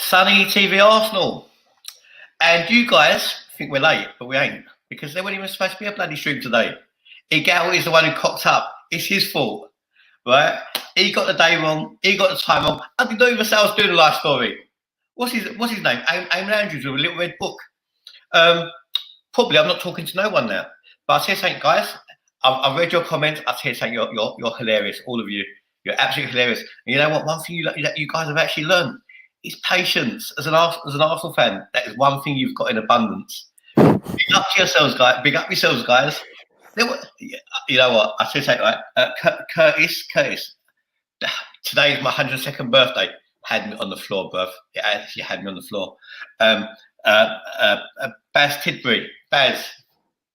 Sonny TV Arsenal. And you guys think we're late, but we ain't, because there wasn't even supposed to be a bloody stream today. Igal is the one who cocked up. It's his fault, right? He got the day wrong. He got the time wrong. I didn't even say I was doing the live story. What's his name? Eamon Andrews with a little red book. Probably I'm not talking to no one now. But I'll tell you something, guys. I've read your comments. I'll tell you something. You're hilarious, all of you. You're absolutely hilarious. And you know what? One thing you guys have actually learned is patience. As an Arsenal fan, that is one thing you've got in abundance. Big up to yourselves, guys. Big up yourselves, guys. You know what? I should say, right? Curtis. Today is my 102nd birthday. Had me on the floor, bruv. It actually had me on the floor. Baz Tidbury. Baz,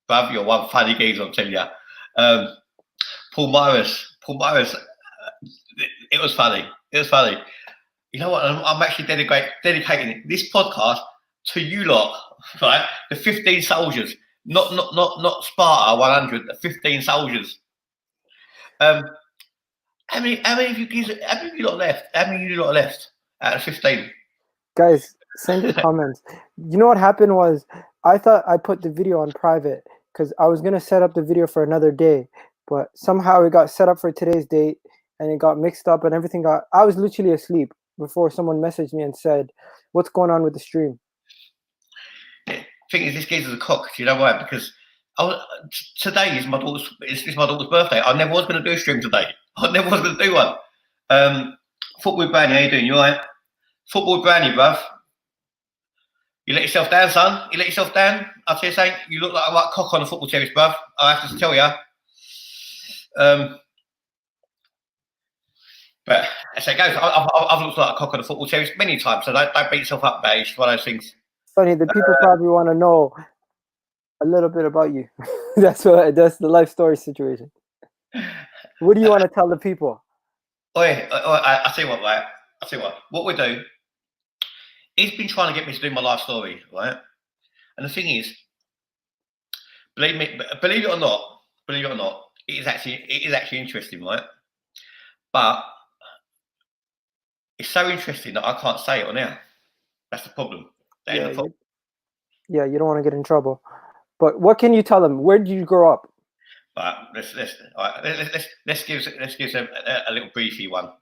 bruv, you're one funny geezer, I'm telling you. Paul Morris. It was funny. You know what? I'm actually dedicating this podcast to you lot, right? The 15 soldiers, not Sparta 100. The 15 soldiers. How many of you lot left? How many of you lot left out of 15? Guys, send your comments. You know what happened was, I thought I put the video on private because I was gonna set up the video for another day, but somehow it got set up for today's date and it got mixed up and everything got. I was literally asleep before someone messaged me and said, "What's going on with the stream?" The thing is, this geezer's a cock. Do you know why? Because today is my daughter's birthday. I never was going to do a stream today. I never was going to do one. Football Brownie, how you doing? You alright? Football Brownie, bruv. You let yourself down, son. You let yourself down. I'll tell you something. You look like a right cock on a football terrace, bruv. I have to tell you. But as it goes, I've looked like a cock on a football terrace many times, so don't beat yourself up, mate. It's one of those things. Funny, the people probably want to know a little bit about you. That's the life story situation. What do you want to tell the people? I tell you what, right? I tell you what. What we do. He's been trying to get me to do my life story, right? And the thing is, believe it or not, it is actually interesting, right? But it's so interesting that I can't say it on air. That's the problem. Yeah, you don't want to get in trouble. But what can you tell them? Where did you grow up? But let's give a little briefy one.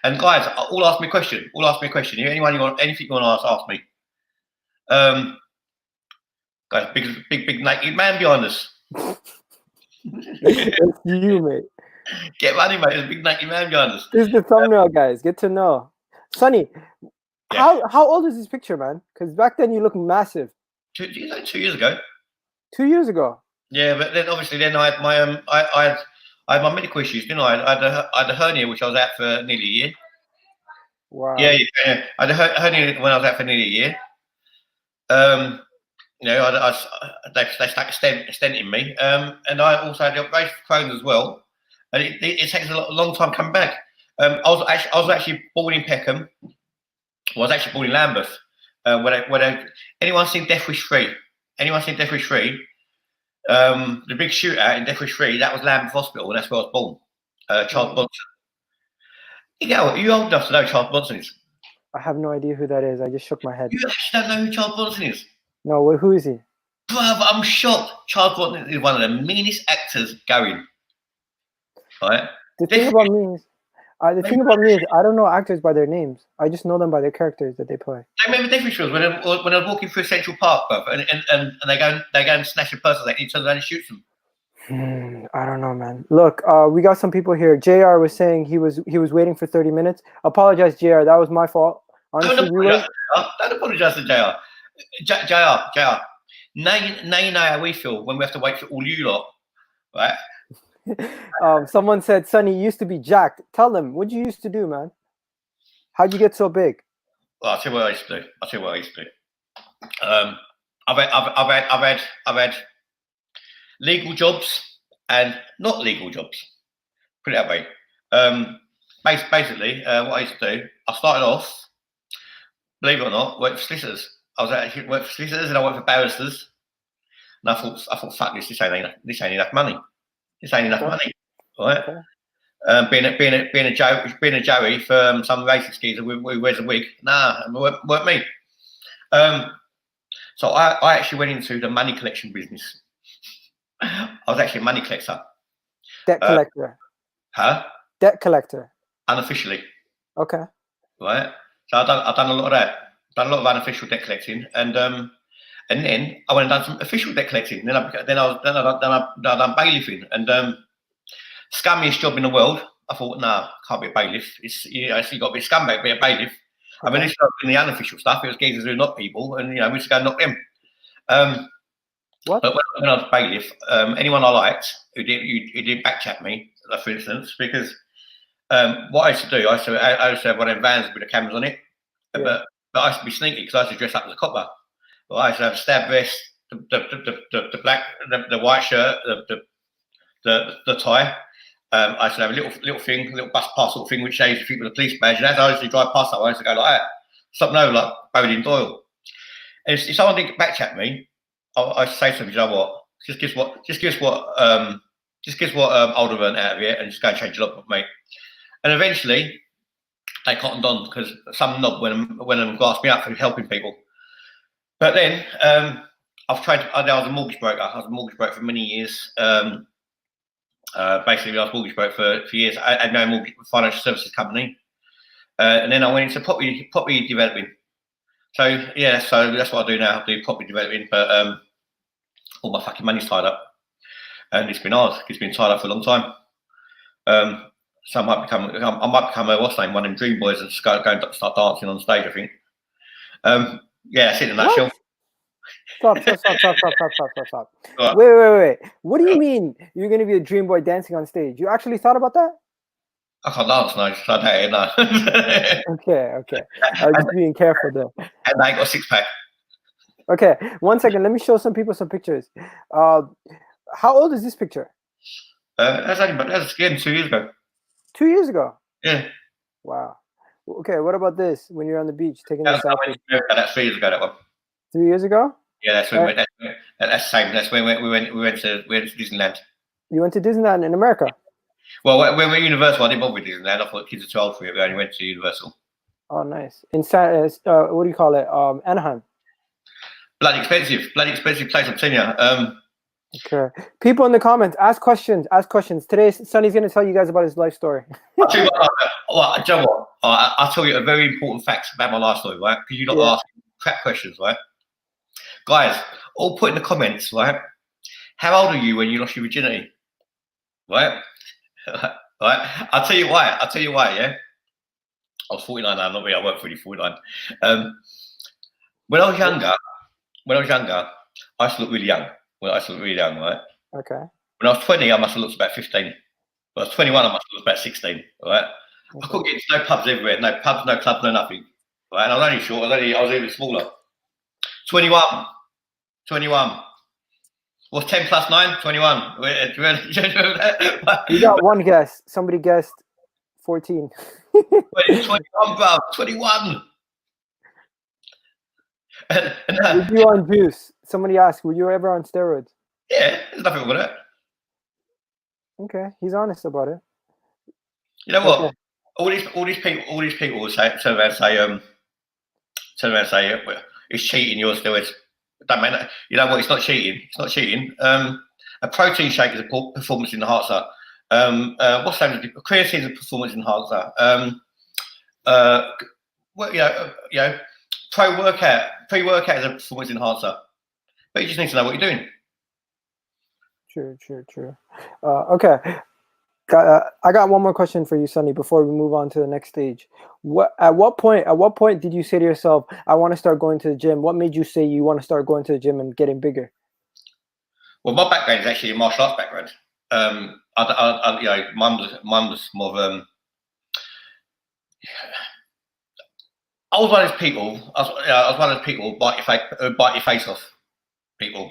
And guys, all ask me a question. Anything you want to ask me? Guys, big naked man behind us. It's you, mate. Get money, mate. There's a big naked man behind us. This is the thumbnail, guys. Get to know. Sonny, yeah. How old is this picture, man? Because back then you looked massive. 2 years ago. 2 years ago. Yeah, but then obviously I had my I had my medical issues, didn't I? I had a hernia, which I was out for nearly a year. Wow. Yeah. I had a hernia when I was out for nearly a year. You know, they stuck a stent in me. And I also had the operation for Crohn's as well. And it takes a long time coming back. I was actually born in Peckham. Well, I was actually born in Lambeth. Anyone seen Death Wish 3? The big shootout in Death Wish 3, that was Lambeth Hospital, and that's where I was born. Charles Bronson. Are you old enough to know who Charles Bronson is? I have no idea who that is. I just shook my head. You actually don't know who Charles Bronson is? No, who is he? Bruv, I'm shocked. Charles Bronson is one of the meanest actors going. Right? The thing about me is, I don't know actors by their names. I just know them by their characters that they play. I remember Death Wish when I was walking through Central Park, bruv, and they go and snatch a person, and he turns around and shoots them. I don't know, man. Look, we got some people here. JR was saying he was waiting for 30 minutes. Apologize, JR. That was my fault. Honestly, don't apologize to JR. JR. Now you know how we feel when we have to wait for all you lot, right? Someone said, Sonny, you used to be jacked. Tell them, what'd you used to do, man? How'd you get so big? Well, I'll tell you what I used to do. I've had legal jobs and not legal jobs. Put it that way. Basically, what I used to do, I started off, believe it or not, worked for solicitors. I worked for solicitors and I worked for barristers. And I thought, fuck this ain't enough money. Right? Okay. being a Joey for some racing skis who wears a wig. Nah, it weren't me. So I actually went into the money collection business. I was actually a money collector. Debt collector. Huh? Debt collector. Unofficially. Okay. Right. So I've done a lot of that. Done a lot of unofficial debt collecting, and then I went and done some official debt collecting. Then I done bailiffing, and scummiest job in the world. I thought, nah, can't be a bailiff. It's you got to be a scumbag, be a bailiff. I mean, it's not in the unofficial stuff. It was geezers who knock people, and we used to go and knock them. What? But when I was bailiff, anyone I liked who didn't backchat me, for instance, because what I used to do, I used to have one of them vans with the cameras on it, but I used to be sneaky because I used to dress up as a copper. Well, I used to have a stab vest, the black, the white shirt, the tie. I used to have a little thing, a little bus pass sort of thing, which shows if you with a police badge. And as I used to drive past that, I used to go like that, something over like Bowden Doyle. And if someone didn't backchat me, I say to them, you know what? Just gives what Alderman out of it, and just go and change it up, mate. And eventually, they cottoned on because some knob went and glassed me up for helping people. But then I was a mortgage broker. I was a mortgage broker for many years. Basically, I was a mortgage broker for years. I had my own mortgage financial services company, and then I went into property developing. So yeah, so that's what I do now. I do property developing, but all my fucking money's tied up, and it's been hard. It's been tied up for a long time. So I might become what's the name, one of them dream boys, and just go and start dancing on stage. I think. Yeah, that's it in a nutshell. Stop. Right. Wait. What do you mean you're going to be a dream boy dancing on stage? You actually thought about that? I can't dance, no. So I don't know. Okay. I was just being careful there. And I got a six-pack. Okay, 1 second. Let me show some people some pictures. How old is this picture? That's again 2 years ago. 2 years ago? Yeah. Wow. Okay, what about this? When you're on the beach taking this selfie? That's 3 years ago, that one. 3 years ago? Yeah, that's when that's the same. That's when we went to Disneyland. You went to Disneyland in America? Well, when we were at Universal, I didn't bother with Disneyland. I thought kids are too old for it. We only went to Universal. Oh, nice. In what do you call it? Anaheim. Bloody expensive place. I'm telling you. Okay. People in the comments, ask questions. Today, Sonny's going to tell you guys about his life story. I'll tell you what. I'll tell you a very important fact about my life story, right? Because you're not asking crap questions, right? Guys, all put in the comments, right? How old are you when you lost your virginity? Right? Right? I'll tell you why, yeah? I was 49 now, not me, I weren't really 49. When I was younger, I used to look really young. Right? Okay. When I was 20, I must have looked about 15. When I was 21, I must have looked about 16, right? Okay. I couldn't get into no pubs everywhere, no pubs, no clubs, no nothing. Right? And I was only short, I was even smaller. 21. What's 10 plus 9? 21. You got one guess. Somebody guessed 14. 21, bro. 21. Were you on juice? Somebody asked, were you ever on steroids? Yeah, there's nothing wrong with that. Okay, he's honest about it. You know what? Okay. All these people will say, turn around and say, it's cheating, you're steroids. Don't matter. You know what? It's not cheating. A protein shake is a performance enhancer. What's that? Creatine is a performance enhancer. Pre-workout is a performance enhancer. But you just need to know what you're doing. True. Okay. I got one more question for you, Sonny, before we move on to the next stage. At what point did you say to yourself, I want to start going to the gym? What made you say you want to start going to the gym and getting bigger? Well, my background is actually a martial arts background. Mine was more of I was one of those people. I was one of those people who bite your face off. People,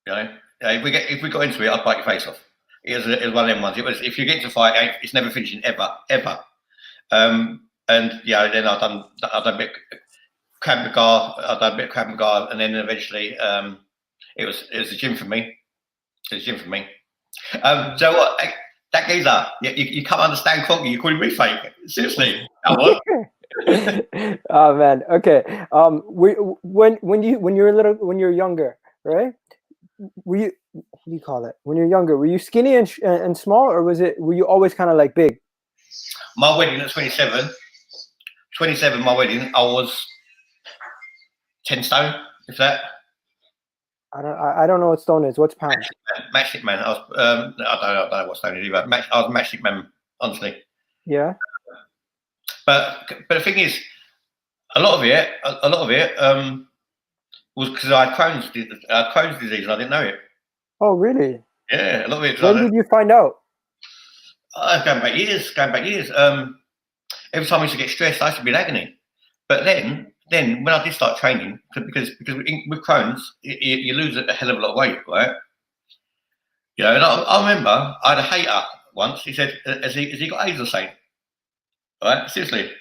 if we got into it, I'd bite your face off. It was one of them ones. It was if you get into a fight, it's never finishing ever. And then I've done a bit Krav Maga, and then eventually it was the gym for me. So what? That geezer, you can't understand Conky. You call him me fake. Seriously, that what? Oh man. Okay. When you were younger, right? Were you, what do you call it? When you're younger, were you skinny and small, or were you always kind of like big? My wedding at 27. 27, my wedding, I was 10 stone, if that. I don't know what stone is. What's pound? Matchstick man. I was I don't know what stone it is either. I was matchstick man, honestly. Yeah. But the thing is, a lot of it was because I had Crohn's disease and I didn't know it. Oh really? Yeah, a lot of it. When did you find out? Going back years. Every time I used to get stressed, I used to be in agony. But then when I did start training, because with Crohn's, you lose a hell of a lot of weight, right? You know, and I remember I had a hater once. He said, "Has he got AIDS or something?" Right? Seriously,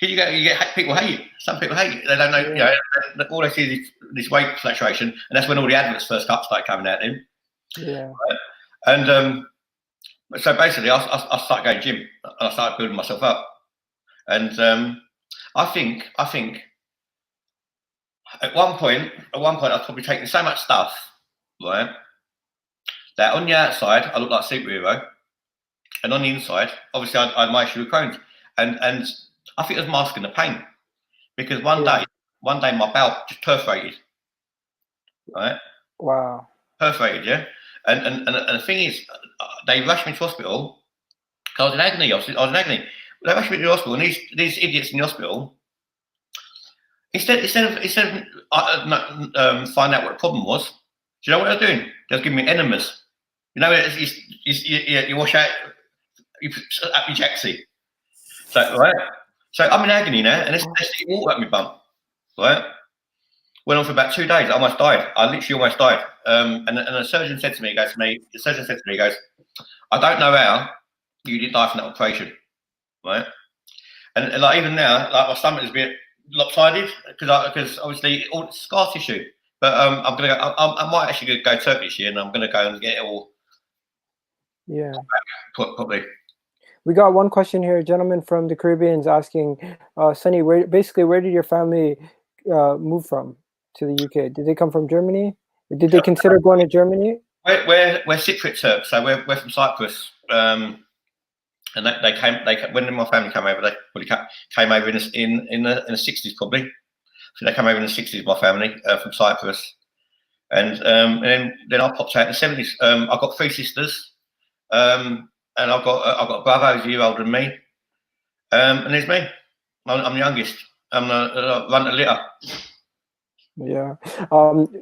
you get people hate it. Some people hate it. They don't know. Yeah. You know, all they see is this weight fluctuation, and that's when all the adverts first started coming out. Then, Yeah. right? And so basically, I started going to gym. I started building myself up, and I think at one point, I was probably taking so much stuff, right, that on the outside I looked like a superhero, and on the inside, obviously, I had my issue with Crohn's, and I think it was masking the pain, because one day my bowel just perforated, right? Wow. Perforated, yeah. And the thing is, they rushed me to hospital because I was in agony. I was in agony. They rushed me to the hospital, and these idiots in the hospital, instead of find out what the problem was, do you know what they're doing? They're giving me enemas. You know, you wash out, you put up your jacksie. So right. So I'm in agony now, and they're sticking water up my bum. Right. Went on for about 2 days. I almost died. I literally almost died. And the surgeon said to me, he goes, I don't know how you didn't die from that operation, right? And like even now, like my stomach is a bit lopsided because obviously all it's scar tissue. But I'm gonna go. I might actually go Turkish here, and I'm gonna go and get it all. Yeah. Probably. We got one question here. A gentleman from the Caribbean is asking, Sonny, where did your family move from to the UK? Did they come from Germany? Did they consider going to Germany? We're Cypriot Turks, so we're from Cyprus. And they came when my family came over. They probably came over in the 60s probably. So they came over in the 60s. My family from Cyprus, and then I popped out in the 70s. I've got 3 sisters, and I've got a brother who's a year older than me, and there's me. I'm the youngest. I'm the run the litter. Yeah.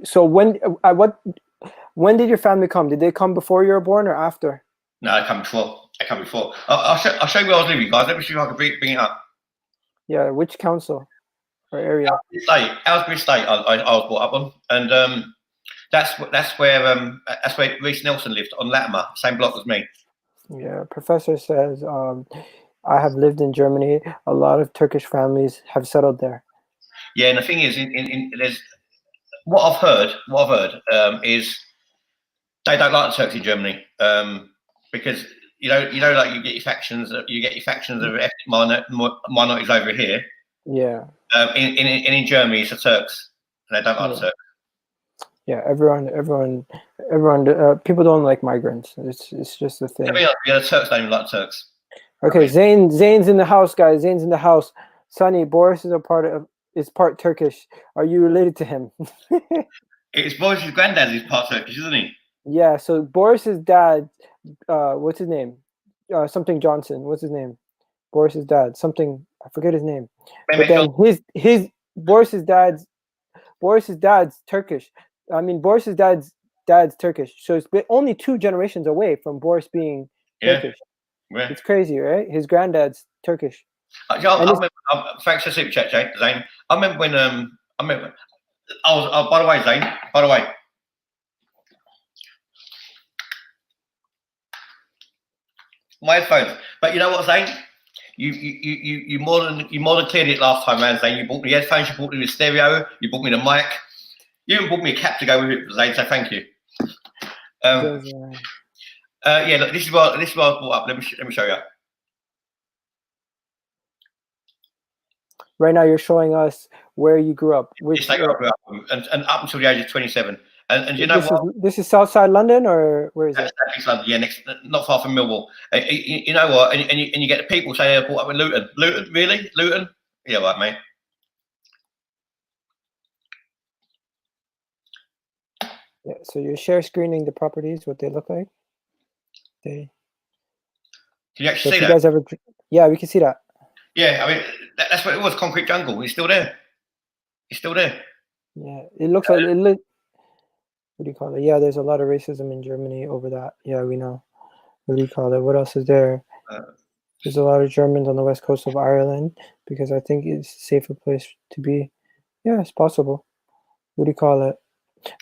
So when did your family come? Did they come before you were born or after? No, they come before. I'll show you where I was living, guys. Let me see if I can bring it up. Yeah, which council or area? Aylesbury Estate. I was brought up on, and that's where Reece Nelson lived on Latimer, same block as me. Yeah, Professor says I have lived in Germany. A lot of Turkish families have settled there. Yeah, and the thing is, there's what I've heard is they don't like the Turks in Germany because you know, like you get your factions of ethnic minorities over here. Yeah. In Germany, it's the Turks, and they don't like the Turks. Yeah, everyone. People don't like migrants. It's just the thing. Yeah, the Turks don't even like Turks. Okay, Zane's in the house, guys. Zane's in the house. Sonny, Boris is part Turkish. Are you related to him? It's Boris's granddad is part Turkish, isn't he? Yeah. So Boris's dad, what's his name? Something Johnson. What's his name? Boris's dad. Something, I forget his name. But then Boris's dad's Turkish. I mean, Boris's dad's Turkish. So it's only 2 generations away from Boris being Turkish. Yeah. It's crazy, right? His granddad's Turkish. I remember, thanks for super chat, Zane. I remember when by the way, Zane. By the way, my headphones. But you know what, Zane? You more than cleared it last time, man. Zane, you bought me headphones. You bought me the stereo. You bought me the mic. You even bought me a cap to go with it, Zane. So thank you. Yeah, look, this is what I was brought up. Let me show you. Right now, you're showing us where you grew up. Which I grew up and up until the age of 27. And you know what? This is Southside London, or where is it? That's East London, yeah, not far from Millwall. You know what? And you get the people say they're brought up in Luton. Luton, really? Luton? Yeah, right, mate. Yeah, so you're share screening the properties, what they look like. Can you actually So see if you that? guys ever, yeah, we can see that. Yeah, I mean, that's what it was, concrete jungle. It's still there. It's still there. Yeah, it looks like what do you call it? Yeah, there's a lot of racism in Germany over that. Yeah, we know. What do you call it? What else is there? There's a lot of Germans on the west coast of Ireland because I think it's a safer place to be. Yeah, it's possible. What do you call it?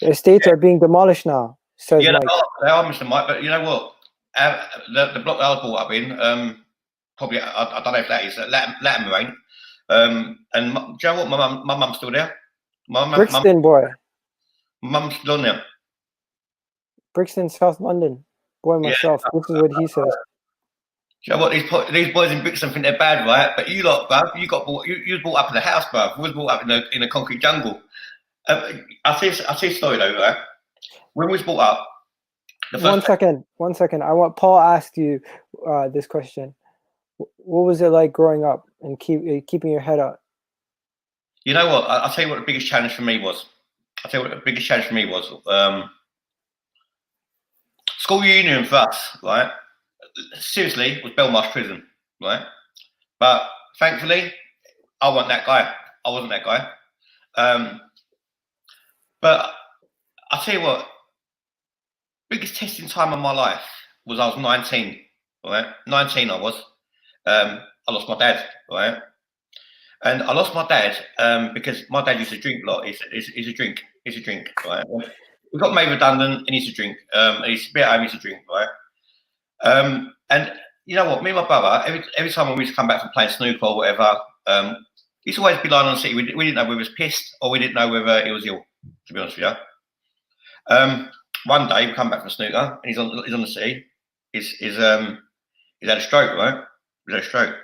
Estates are being demolished now, says Mike. They are, Mr. Mike, but you know what? The block that I was brought up in, probably, I don't know if that is Latin Marine. And do you know what? My mum's still there. Brixton, boy. My mum's still on there. Brixton, South London. Boy, myself. Yeah. This is what he says. Do you know what? These boys in Brixton think they're bad, right? But you lot, bruv, you was brought up in a house, bruv. You was brought up in a concrete jungle. I'll tell you a story though, right? When we was brought up, One second. I want Paul asked you this question. What was it like growing up and keeping your head up? You know what? I'll tell you what the biggest challenge for me was. School union for us, right? Seriously, was Belmarsh Prison, right? But thankfully, I wasn't that guy. But I'll tell you what, biggest testing time of my life was I was 19, right? 19 I was. I lost my dad, right? And I lost my dad because my dad used to drink a lot. He's a drink, right? We got made redundant and he used to drink. He's a bit home, he used to drink, right? And you know what? Me and my brother, every time we used to come back from playing snooker or whatever, he used to always be lying on the seat. We didn't know whether he was pissed or we didn't know whether he was ill, to be honest with you. One day we come back from snooker and he's on the seat. He's had a stroke, right? He's had a stroke.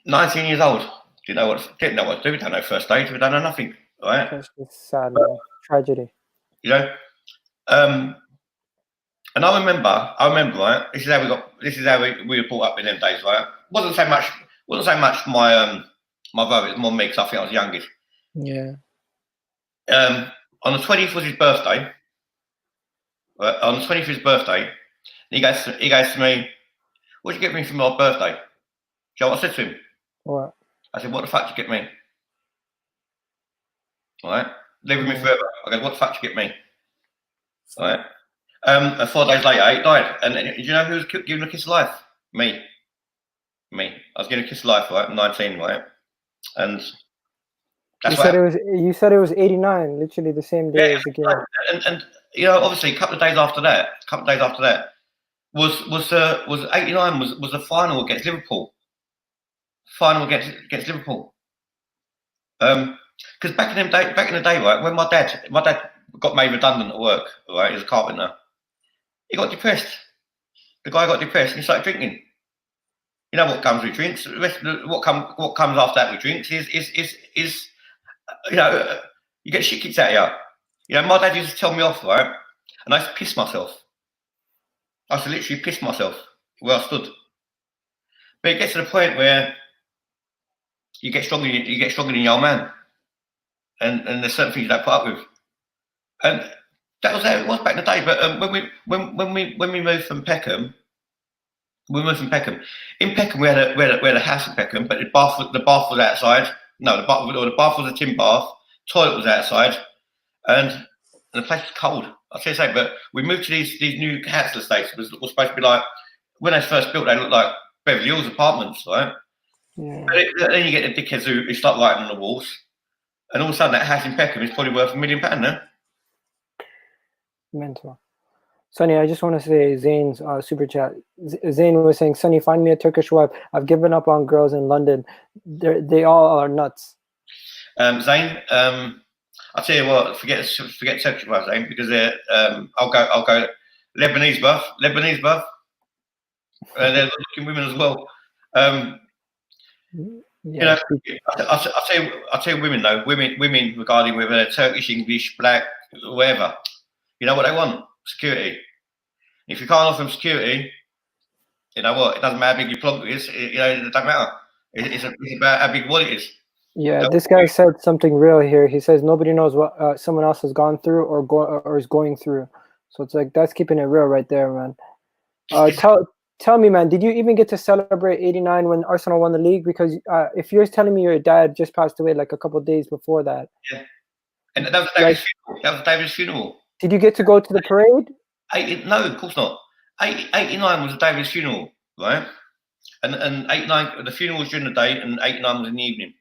19 years old. Didn't know what to do. We don't know first aid. We don't know nothing, right? That's sad, man. Tragedy. You know. And I remember, right? This is how we were brought up in them days, right? Wasn't so much my brother. It was more me because I think I was youngest. Yeah. On the 20th was his birthday. Right? On the 20th was his birthday, he goes to me, "What'd you get me for my birthday?" Do you know what I said to him? What? I said, "What the fuck did you get me?" All right, live with me forever. I go, "What the fuck did you get me?" All right. And 4 days later, he died. And do you know who was given a kiss of life? Me. I was given a kiss of life, right? I'm 19, right? And that's you said it was 89, literally the same day as the game. And you know, obviously, a couple of days after that, was 89 was the final against Liverpool. Because back in the day, right, when my dad got made redundant at work, right, he was a carpenter. He got depressed. The guy got depressed and he started drinking. You know what comes with drinks? What comes after that with drinks is you know, you get shit kicked out of you. You know, my dad used to tell me off, right? And I used to piss myself. I used to literally piss myself where I stood. But it gets to the point where you get stronger than your old man. And there's certain things you don't put up with. And that was how it was back in the day. But when we moved from Peckham, in Peckham we had a house in Peckham, but the bath was outside. No, the bath was a tin bath. Toilet was outside, and the place was cold. I'll tell you something. But we moved to these new council estates. It was supposed to be like when they first built. They looked like Beverly Hills apartments, right? Yeah. Then you get the dickheads who start writing on the walls, and all of a sudden that house in Peckham is probably worth £1 million now. Mental. Sonny, I just want to say Zane's super chat. Zane was saying, "Sonny, find me a Turkish wife. I've given up on girls in London. They all are nuts." Zane, I'll tell you what. Forget Turkish wives, Zane, because I'll go. Lebanese, bruv. Lebanese, bruv. They're looking women as well. Yeah. I'll tell you women though. Women regarding whether they're Turkish, English, black, whatever. You know what they want? Security. If you can't offer them security, you know what? It doesn't matter how big your plonk is. It doesn't matter. It's about how big what it is. Yeah, this guy said something real here. He says nobody knows what someone else has gone through or is going through. So it's like that's keeping it real right there, man. Tell me, man, did you even get to celebrate '89 when Arsenal won the league? Because if you're telling me your dad just passed away like a couple of days before that. Yeah, and that was David's funeral. That was David's funeral. Did you get to go to the parade? No, of course not. 89 was David's funeral, right? And 89, the funeral was during the day, and 89 was in the evening.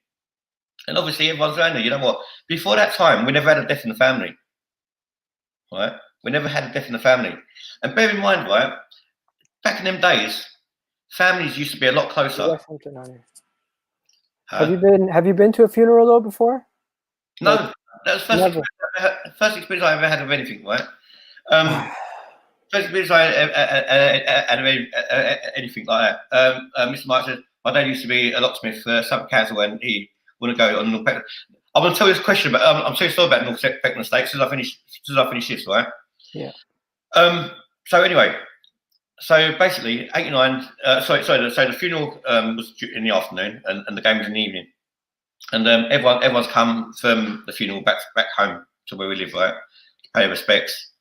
And obviously everyone's around there. You know what? Before that time, we never had a death in the family, right? We never had a death in the family. And bear in mind, right? Back in them days, families used to be a lot closer. Have you been to a funeral though before? No, that was first experience I ever had of anything, right? First experience I had of anything like that. Mr. Mike said my dad used to be a locksmith for Suffolk Council when he wouldn't go on North Peckland. I'm going to tell you this question, but I'm telling you a story about North Peckland Estate since I finished this, right? Yeah. So anyway. So basically, 89. So the funeral was in the afternoon, and the game was in the evening. And everyone's come from the funeral back home to where we live, right? To pay respects.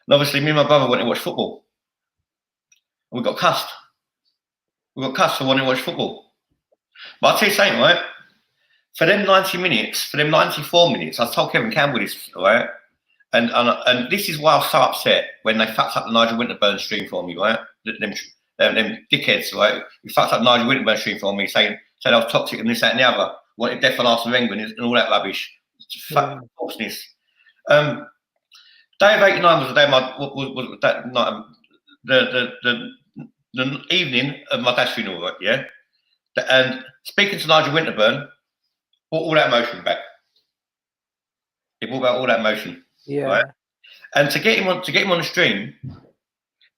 And obviously, me and my brother went to watch football. And we got cussed. We got cussed for wanting to watch football. But I'll tell you something, right? For them 90 minutes, for them 94 minutes, I told Kevin Campbell this, right? And this is why I was so upset when they fucked up the Nigel Winterburn stream for me, right? Them dickheads, right? They fucked up Nigel Winterburn stream for me, saying I was toxic and this, that, and the other. Wanted death on Arsene Wenger and all that rubbish. Fuck falseness. Day of 89 was the day was that night, the evening of my dad's funeral, right? Yeah. And speaking to Nigel Winterburn brought all that emotion back. It brought back all that emotion. Yeah. Right? And to get him on the stream,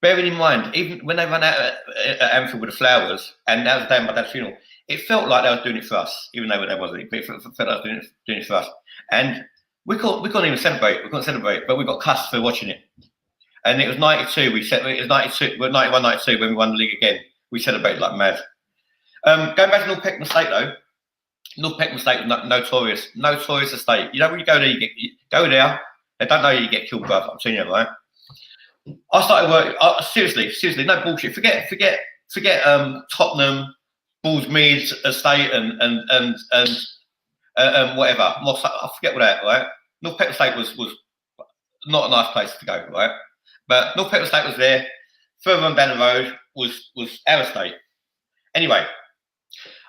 bearing in mind, even when they ran out at Anfield with the flowers, and that was the day of my dad's funeral, it felt like they were doing it for us, even though they wasn't. It felt like they were doing it for us. And we couldn't even celebrate. We couldn't celebrate, but we got cussed for watching it. And it was 92. It was 92. 91, 92 when we won the league again. We celebrated like mad. Going back to North Peckland Estate though, North Peckland Estate was notorious estate. You know when you go there, you go there. They don't know you get killed, bruv. I'm telling you, right? I started work. Seriously, no bullshit. Forget Tottenham, Bullsmead Estate, and whatever. I forget all that, right? North Peckland Estate was not a nice place to go, right? But North Peckland Estate was there. Further on down the road was our estate. Anyway,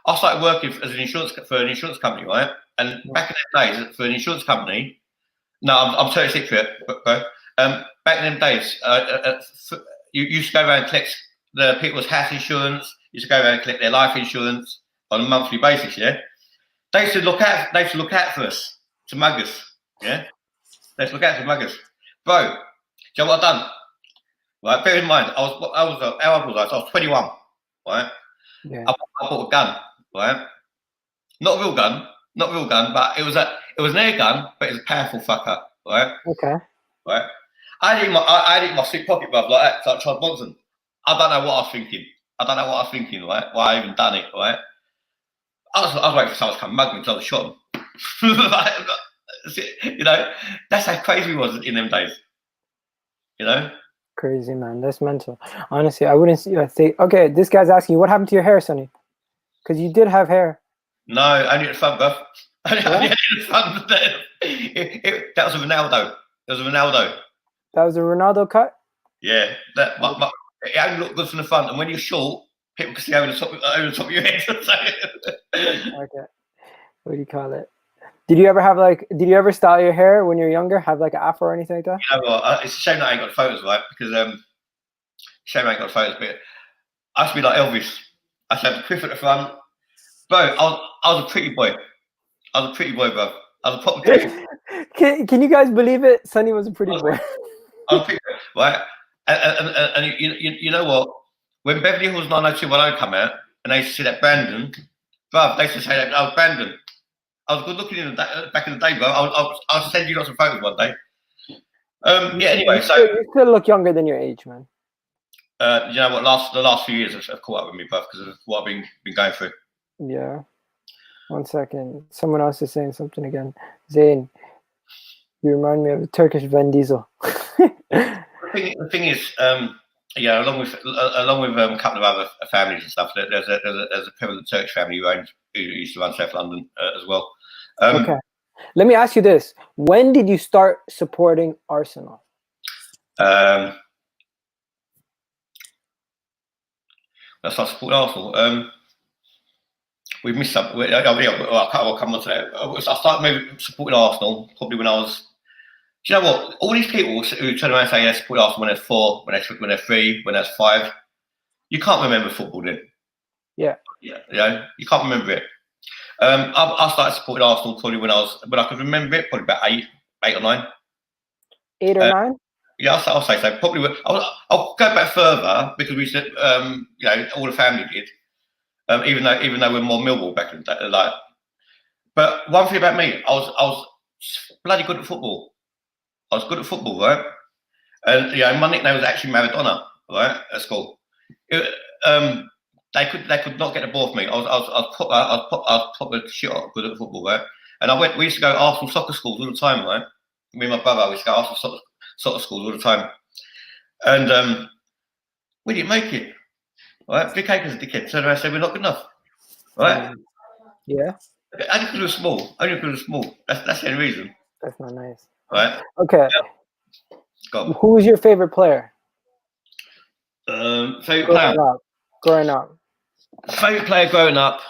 I started working for an insurance company, right? And back in them days, for an insurance company. No, I'm telling you a secret, bro. Back in them days, you used to go around and collect the people's house insurance. You used to go around and collect their life insurance on a monthly basis. Yeah, they used to look out. They used to look out for us, to mug us. Yeah, they used to look out to mug us, bro. Do you know what I've done? Right, bear in mind, I was 21. Right, yeah. I bought a gun. Right, not a real gun, but it was an air gun, but it was a powerful fucker, right? Okay. Right. I had it in my suit pocket, bruv, like that, like Charles Bronson. I don't know what I was thinking. Right? Why I even done it, right? I was waiting for someone to come mug me until I shot him. You know, that's how crazy it was in them days. You know? Crazy, man. That's mental. Honestly, I wouldn't say, okay, this guy's asking you, what happened to your hair, Sonny? Because you did have hair. No, only at the front, bruv. Only at the front. That was a Ronaldo. That was a Ronaldo cut? Yeah. It only looked good from the front. And when you're short, people can see over the top of your head. Okay. What do you call it? Did you ever style your hair when you were younger? Have like an afro or anything like that? You know what? It's a shame that I ain't got the photos, right? Because but I used to be like Elvis. I used to have the quiff at the front. Bro, I was a pretty boy. Bro. I was a proper pretty boy. Can you guys believe it? Sonny was a pretty boy. I was a pretty boy, right? And you know what? When Beverly Hills 90210 come out, and they used to see that Brandon, bruv, they used to say that, oh, Brandon. I was good looking back in the day, bro. I'll send you lots of photos one day. Yeah, anyway, so you still look younger than your age, man. you know what? The last few years have caught up with me, bruv, because of what I've been going through. Yeah. 1 second. Someone else is saying something again. Zayn, you remind me of the Turkish Vin Diesel. The thing is, yeah, along with a couple of other families and stuff, there's a prevalent Turkish family who used to run South London as well. Okay. Let me ask you this: when did you start supporting Arsenal? That's not supporting Arsenal. We've missed something. I'll come on to that. I started supporting Arsenal probably when I was. Do you know what? All these people who turn around and say they support Arsenal when they're 4, when they're 3, when they're 5, you can't remember football then. Yeah. Yeah. You know, you can't remember it. I started supporting Arsenal probably when I could remember it, probably about 8 or 9. 8 or 9? Yeah, I'll say so. Probably. I'll go back further because we said, you know, all the family did. Even though we're more Millwall back in the day, like. But one thing about me, I was bloody good at football. I was good at football, right? And you know, my nickname was actually Maradona, right, at school. They could not get the ball off me. I was proper shit good at football, right? And we used to go to Arsenal soccer schools all the time, right? Me and my brother used to go to Arsenal soccer schools all the time. And we didn't make it. Right? Vic Akers, a dickhead, turned around and said we're not good enough. Right? Yeah. Only because we're small. Only because we're small. That's the only reason. That's not nice. Right? Okay. Yeah. Who was your favorite player? Favorite player? Growing up. Favorite player growing up.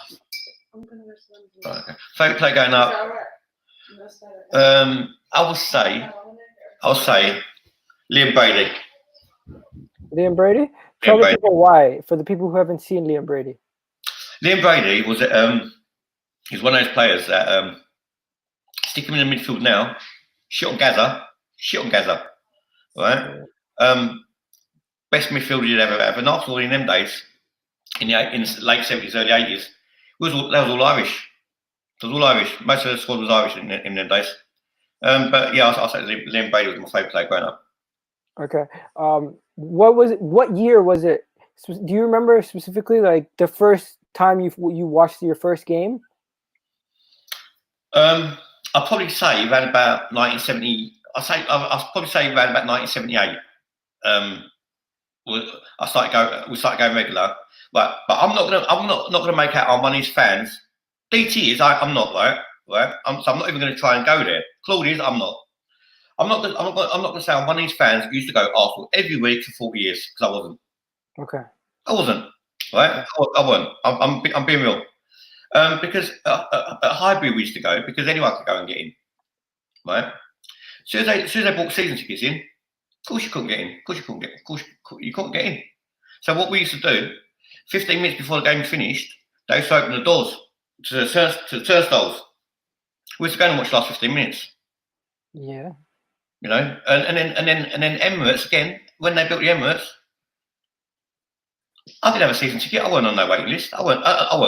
Favorite player growing up. I'll say Liam Brady. Liam Brady? Tell the people why, for the people who haven't seen Liam Brady. Liam Brady was he's one of those players that stick him in the midfield now, shit on Gaza, right? Best midfielder you'd ever have. And Arsenal in them days, in the late 70s, early 80s, that was all Irish. It was all Irish. Most of the squad was Irish in them days. But yeah, I'll say Liam Brady was my favourite player growing up. Okay. What year was it? Do you remember specifically, like the first time you watched your first game? I'll probably say around about 1970. I'll probably say around about 1978. We started going regular, but I'm not gonna make out I'm one of his fans. DT is I'm not, right. So I'm not even gonna try and go there. Claude is I'm not. I'm not gonna say I'm one of his fans who used to go to Arsenal every week for 40 years because I wasn't. Okay. I wasn't, right? I wasn't. I'm being real. Because at Highbury we used to go because anyone could go and get in, right? As soon as they bought season tickets in, of course you couldn't get in. Of course you couldn't get in. So what we used to do, 15 minutes before the game finished, they used to open the doors to the turnstiles. We used to go and watch the last 15 minutes. Yeah. You know, and then Emirates again. When they built the Emirates, I didn't have a season ticket. I wasn't on no waiting list. I weren't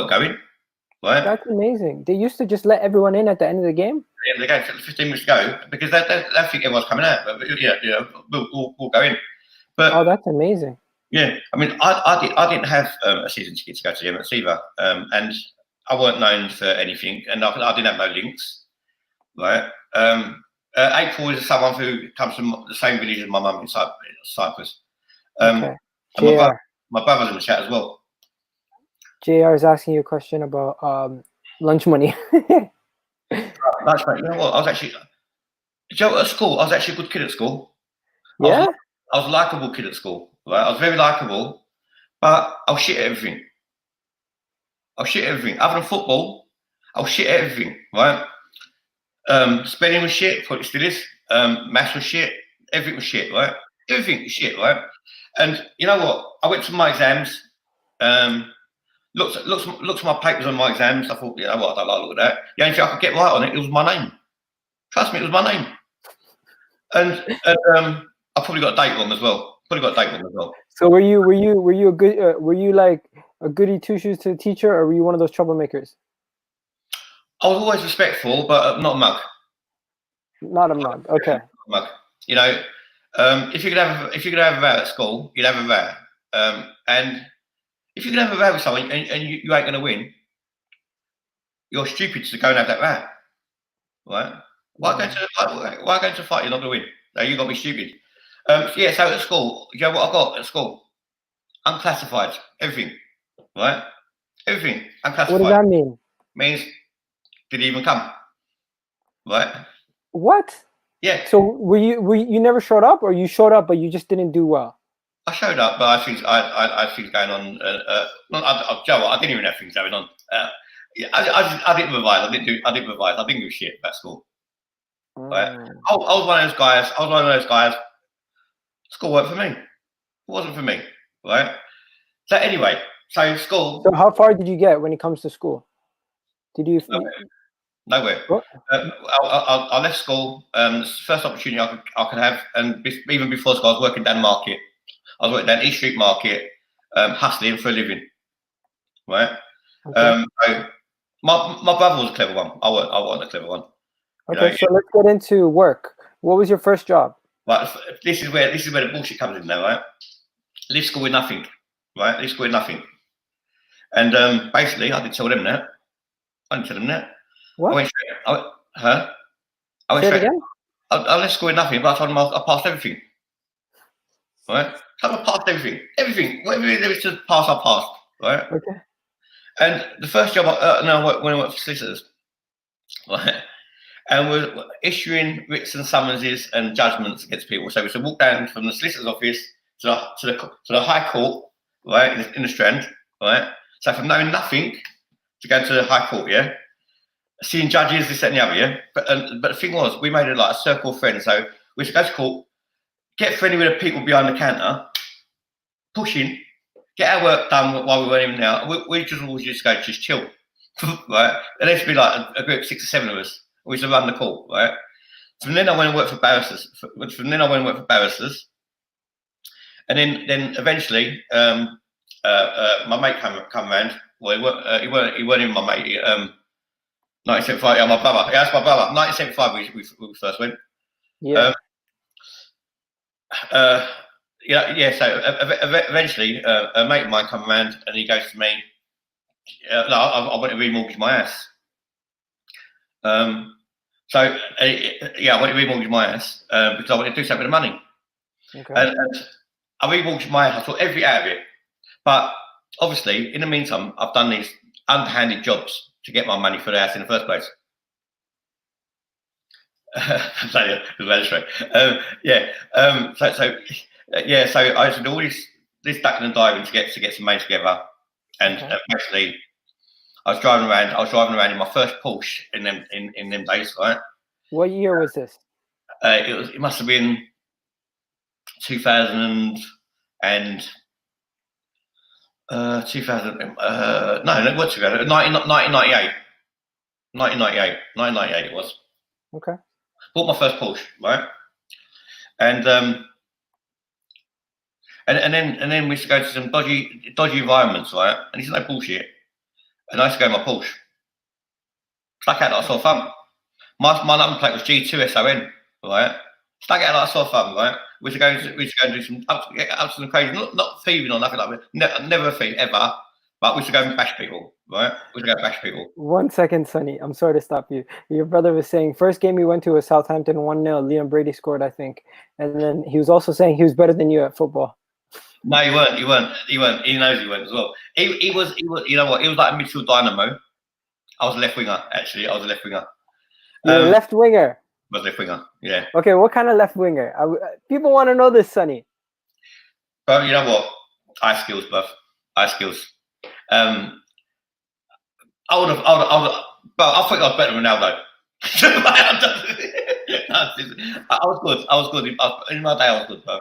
going. Right? That's amazing. They used to just let everyone in at the end of the game. Yeah, they go 15 minutes to go because they think everyone's coming out. But yeah, we'll go in. But oh, that's amazing. Yeah, I mean, I didn't have a season ticket to go to the Emirates either, and I weren't known for anything, and I didn't have no links. Right? April is someone who comes from the same village as my mum in Cyprus. Okay. And my brother's in the chat as well. JR is asking you a question about lunch money. That's right. You know what? At school, I was actually a good kid at school. Yeah? I was a likeable kid at school. Right? I was very likeable, but I was shit at everything. Other than football, I was shit at everything. Right? Spelling was shit, probably still is. Maths was shit. Everything was shit. Right? Everything was shit. Right? And you know what? I went to my exams. Looked at my papers on my exams. I thought, you know what? I don't like look at that. The only thing I could get right on it was my name. Trust me, it was my name. And I probably got a date wrong as well. Probably got a date with them as well. So were you a good were you like a goody two shoes to the teacher, or were you one of those troublemakers? I was always respectful, but not a mug. Not a mug. Okay. Mug. You know, if you could have a row at school, you'd have a row. And if you can have a row with someone and you ain't gonna win, you're stupid to go and have that row, right? Why go to fight? You're not gonna win. No, you got to be stupid. Yeah. So at school, you know what I got at school? Unclassified, everything, right? Everything unclassified. What does that mean? Means didn't even come, right? What? Yeah. So were you never showed up, or you showed up but you just didn't do well? I showed up, but I think I had things going on. I didn't even have things going on. Yeah, I didn't revise. I didn't revise. I didn't give a shit about school. Right? I was one of those guys. School weren't for me. It wasn't for me. Right? So anyway, so school. So how far did you get when it comes to school? Did you? Nowhere. I left school. First opportunity I could have, and even before school, I was working down the market. I was working down East Street Market, hustling for a living. Right. Okay. So my brother was a clever one. I wasn't a clever one. Okay, so let's get into work. What was your first job? Right. This is where the bullshit comes in now, right? Leave school with nothing. Right. Leave school with nothing. And basically, I didn't tell them that. I didn't tell them that. What? I went straight. Again? I left school with nothing, but I told them I passed everything. Right? So I passed everything. Everything. Whatever there was to pass, I passed. Right? Okay. And the first job when I worked for solicitors, right? And we're issuing writs and summonses and judgments against people. So we should walk down from the solicitor's office to the High Court, right, in the Strand, right? So from knowing nothing to go to the High Court, yeah? Seeing judges, this, that, and the other, yeah? But the thing was, we made it like a circle of friends. So we should go to court, get friendly with the people behind the counter, pushing, get our work done while we weren't even there. We just always just go, just chill, right? And there used to be like a group of 6 or 7 of us. We used to run the court, right? From then I went and worked for barristers. And then eventually, my mate come around. Well, he weren't even my mate. 1975, yeah, my brother. Yeah, that's my brother. 1975, we first went. Yeah. So eventually, a mate of mine come around and he goes to me, I want to remortgage my house. I want to remortgage my house because I want to do something with the money. Okay. And I remortgaged my house. I took everything out of it. But obviously, in the meantime, I've done these underhanded jobs to get my money for the house in the first place. So I did all this ducking and diving to get some money together, and basically I was driving around in my first Porsche in them days, right? What year was this? It must have been 2000 and 1998. 1998 it was. Okay. Bought my first Porsche, right? And then we used to go to some dodgy environments, right? And it's no bullshit. And I used to go in my Porsche. Stuck out like a sore thumb. My number plate was G2SON, right? Stuck out like a sore thumb, right? We used to go and do some up to some crazy, not thieving or nothing like that. Never a thief ever. But we used to go and bash people, right? We used to go and bash people. 1 second, Sonny. I'm sorry to stop you. Your brother was saying first game he went to was Southampton 1-0. Liam Brady scored, I think. And then he was also saying he was better than you at football. No, he weren't. He knows he weren't as well. He was. You know what? He was like a midfield dynamo. I was a left winger. Actually, I was a left winger. You're a left winger. I was a left winger. Yeah. Okay, what kind of left winger? People want to know this, Sonny. Bro, you know what? Eye skills, bruv. Eye skills. I think I was better than Ronaldo. I was good. In my day, I was good, bro.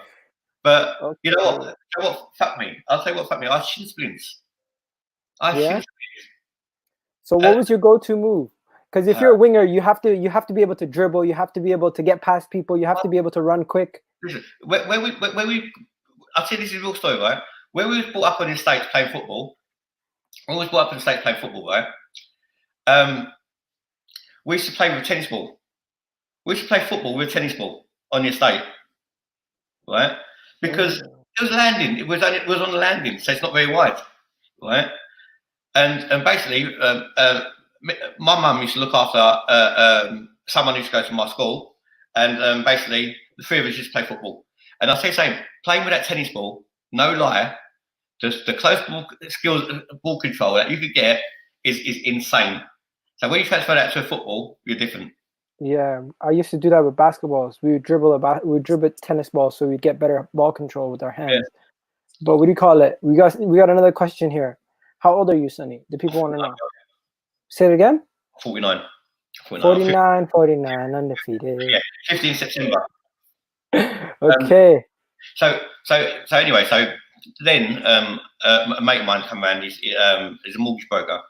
But okay. You know what? Fuck me. I'll tell you what fucked me. I had shin splints. So what was your go-to move? Because if you're a winger, you have to be able to dribble. You have to be able to get past people. You have to be able to run quick. Listen, when I'll tell you this is a real story, right? Where we was brought up in the States playing football, when we was brought up in the States playing football, right? We used to play with a tennis ball. We used to play football with a tennis ball on the estate, right? Because it was landing. It was on the landing, so it's not very wide, right? And basically, my mum used to look after someone who used to go to my school, and basically the three of us used to play football. And I say the same, playing with that tennis ball, no lie, just the close ball control that you could get is insane. So when you transfer that to a football, you're different. Yeah, I used to do that with basketballs. We would dribble tennis balls so we'd get better ball control with our hands. Yeah. But what do you call it? We got another question here. How old are you, Sonny? The people want to know. Say it again. 49. 49, undefeated. Yeah, 15 September. Okay. So anyway, so then a mate of mine come around. He's a mortgage broker,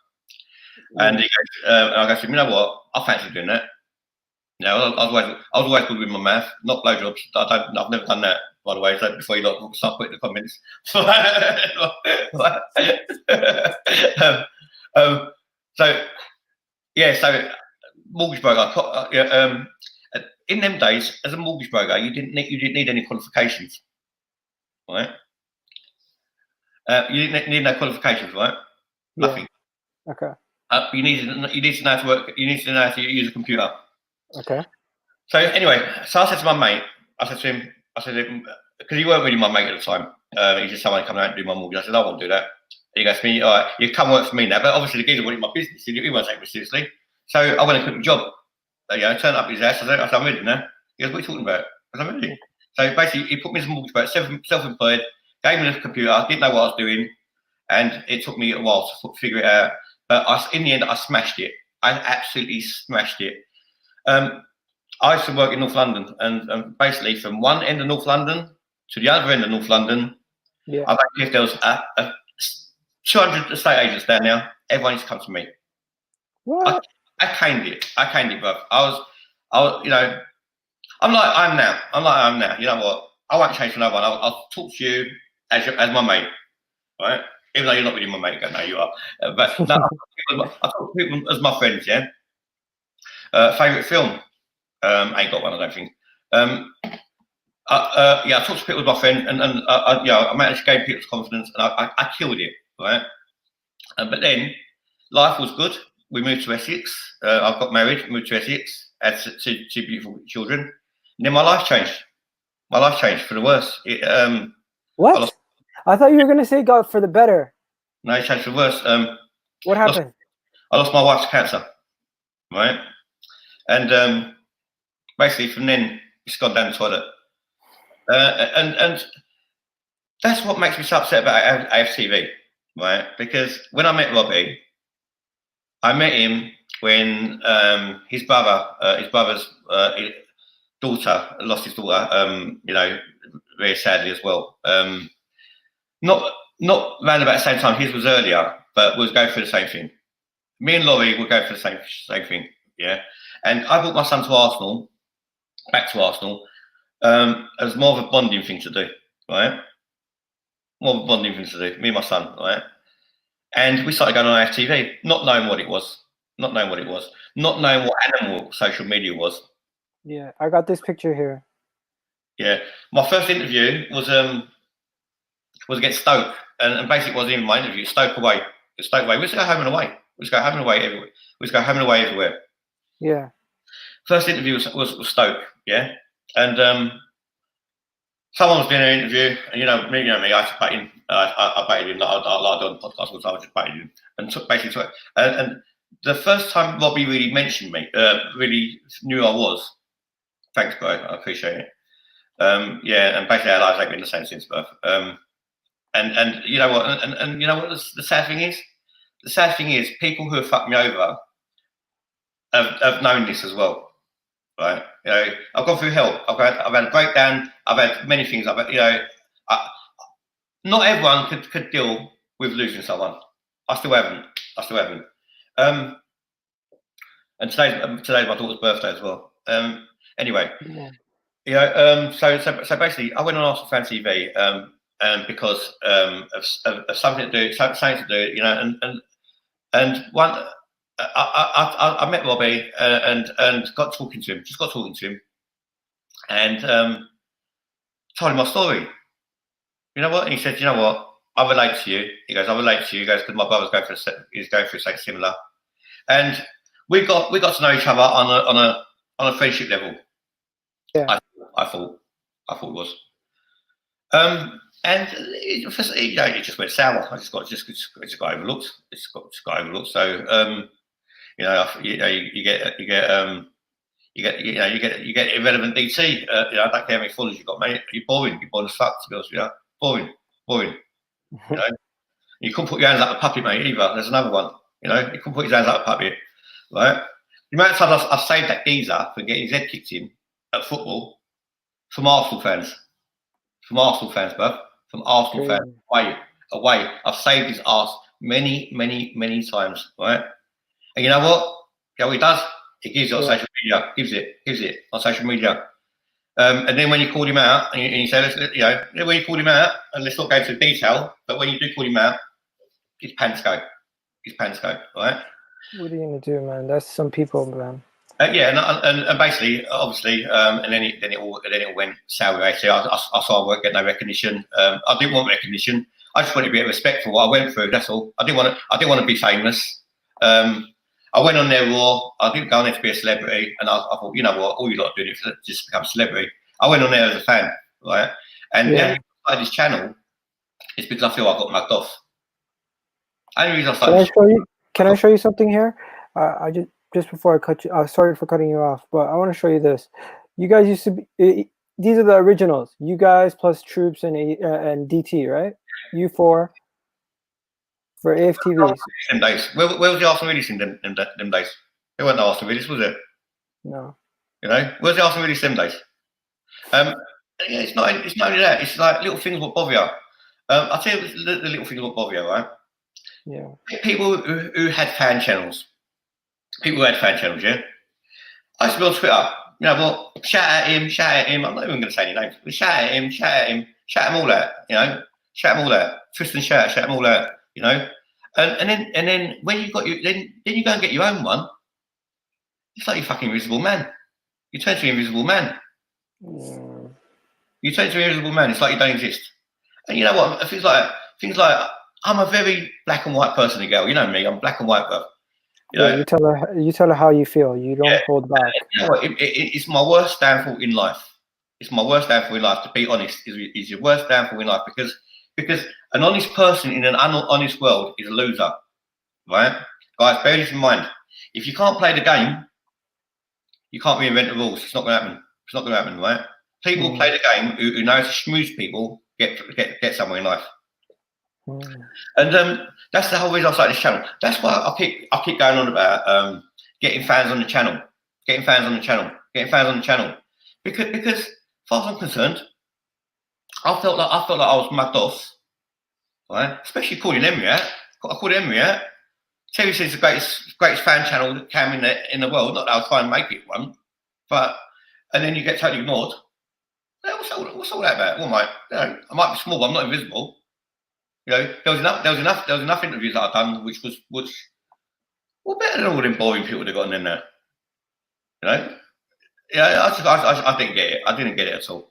and he goes, and I go to him, you know what? I fancy doing that. You know, I was always good with my math, not blowjobs. I've never done that, by the way. So before you start putting the comments. So mortgage broker. In them days, as a mortgage broker, you didn't need any qualifications, right? You didn't need no qualifications, right? Yeah. Nothing. Okay. You need to know how to work. You need to know how to use a computer. Okay. So anyway, so I said to my mate, I said to him, because he weren't really my mate at the time. He's just someone coming out and do my mortgage. I said, I won't do that. He goes to me, all right, you come work for me now. But obviously the geezer wanted my business. He won't take me seriously. So I went and quit my job. Turned up his ass. I said, I'm ready now. He goes, what are you talking about? I said, I'm ready. So basically, he put me as a mortgage broker, self-employed, gave me the computer. I didn't know what I was doing. And it took me a while to figure it out. But in the end, I smashed it. I absolutely smashed it. I used to work in North London, and basically from one end of North London to the other end of North London, if there was 200 estate agents down there, everyone used to come to me. What? I caned it, bro. I was, you know, I'm like I am now. You know what? I won't change for no one. I'll talk to you as my mate, right? Even though you're not really my mate, no, you are. But no, I talk to people as my friends. Yeah. Favorite film. I ain't got one, I don't think. I talked to people with my friend, and I managed to gain people's confidence, and I killed it, right? But then life was good. We moved to Essex. I got married, moved to Essex, had two beautiful children. And then my life changed. My life changed for the worse. What? I thought you were going to say God for the better. No, it changed for the worse. What happened? I lost my wife to cancer, right? And basically from then, it's gone down the toilet. And that's what makes me so upset about AFTV, right? Because when I met Robbie, I met him when his brother's daughter lost his daughter, very sadly as well. Not round about the same time. His was earlier, but we was going through the same thing. Me and Laurie were going through the same thing, yeah. And I brought my son to Arsenal, back to Arsenal, as more of a bonding thing to do, right? More of a bonding thing to do, me and my son, right? And we started going on AFTV, not knowing what it was, not knowing what animal social media was. Yeah, I got this picture here. Yeah, my first interview was against Stoke, and basically it wasn't even my interview. Stoke away. We used to go home and away. We used to go home and away everywhere. Yeah. First interview was Stoke, yeah, and someone was doing an interview, and you know me, I just baited him. I baited him. I like doing podcast all the time. I just baited him and basically took. And the first time Robbie really mentioned me, really knew who I was. Thanks, bro. I appreciate it. Yeah, and basically our lives ain't been the same since birth. And you know what? And you know what the sad thing is? The sad thing is people who have fucked me over have known this as well, right? You know, I've gone through hell. I've had a breakdown. I've had many things. Not everyone could deal with losing someone. I still haven't. And today's my daughter's birthday as well. Anyway, yeah. So basically, I went on Arsenal Fan TV. because of something to do, something to do, you know, and one. I met Robbie and got talking to him. Just got talking to him, and told him my story. You know what? And he said, "You know what? I relate to you." He goes, "I relate to you." He goes, "Because my brother's going through something similar," and we got to know each other on a friendship level. Yeah. I thought it was. And it just went sour. I just got overlooked. Just got overlooked. So you get irrelevant DT. I don't care how many followers you got, mate. You're boring. You're boring as fuck, to be honest with you. Boring. You know, you couldn't put your hands up the puppet, mate. Either there's another one. You know, you couldn't put your hands up the puppet, right? The amount of times I've saved that geezer for getting his head kicked in at football from Arsenal fans, bruv. From Arsenal fans, away. I've saved his ass many times, right? And you know what? You know what he does? He gives it on social media. Gives it on social media. And then when you called him out, and you say, when you called him out, and let's not go into detail, but when you do call him out, his pants go, right? What are you gonna do, man? That's some people, man. And basically, obviously, and then it all went sour. I saw I weren't getting no recognition. I didn't want recognition. I just wanted to be respect for what I went through. That's all. I didn't want to be famous. I went on there raw. I didn't go on there to be a celebrity, and I thought, you know what, all you lot doing is just become a celebrity. I went on there as a fan, right? And I started this channel is because I feel I got mugged off. Only reason I started. Can I show you something here? I just before I cut you, sorry for cutting you off, but I want to show you this. You guys used to be. These are the originals. You guys plus Troops and DT, right? You four. For AFTV. Them days. Where was the Arsenal release in them days? There wasn't the Arsenal release, was there? No. You know, where's the Arsenal release them days? It's not only that. It's like little things will bother you. I'll tell you the little things will bother you, right? Yeah. People who had fan channels. Yeah. I used to be on Twitter. You know what? Shout at him. I'm not even going to say any names. But shout at him. Shout them all out. You know, shout them all out. Twist and shout them all out. You know, and then when you got then you go and get your own one. It's like you're fucking invisible man. You turn to an invisible man. Yeah. You turn to an invisible man. It's like you don't exist. And you know what? Things like I'm a very black and white person, girl. You know me. I'm black and white, bro. You know, you tell her how you feel. You don't hold back. You know what? It's my worst downfall in life. It's my worst downfall in life. To be honest, is your worst downfall in life because an honest person in an honest world is a loser, right? Guys, bear this in mind. If you can't play the game, you can't reinvent the rules. It's not going to happen. Right? People play the game who know how to schmooze people, get somewhere in life. And that's the whole reason I started this channel. That's why I keep going on about getting fans on the channel, because as far as I'm concerned, I felt like I was mugged off, right? Especially calling Emery out. I called Emery out. Terry says the greatest fan channel that came in the world. Not that I'll try and make it one, and then you get totally ignored. What's all that about? Well, I might be small, but I'm not invisible. You know, there was enough interviews that I've done which was better than all them boring people that got in there. You know, I didn't get it. I didn't get it at all.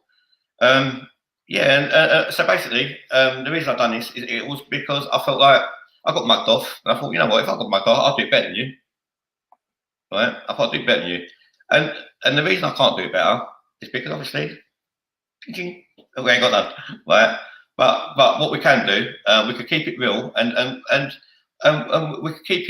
So basically, the reason I've done this is it was because I felt like I got mugged off, and I thought, you know what, if I got mugged off, I'll do it better than you. Right? I can't do it better than you. And the reason I can't do it better is because obviously we ain't got none, right? But what we can do, we could keep it real, and we could keep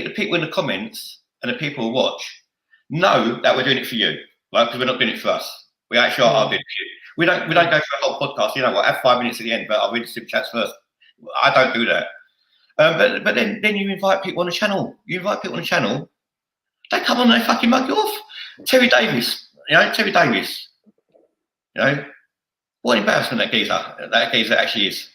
the people in the comments and the people who watch know that we're doing it for you, right? Because we're not doing it for us. We actually are doing it for you. We don't go through a whole podcast. You know what? Have 5 minutes at the end, but I'll read the super chats first. I don't do that. But then you invite people on the channel. They come on and they fucking mug you off. Terry Davis. You know, what embarrassment that geezer actually is.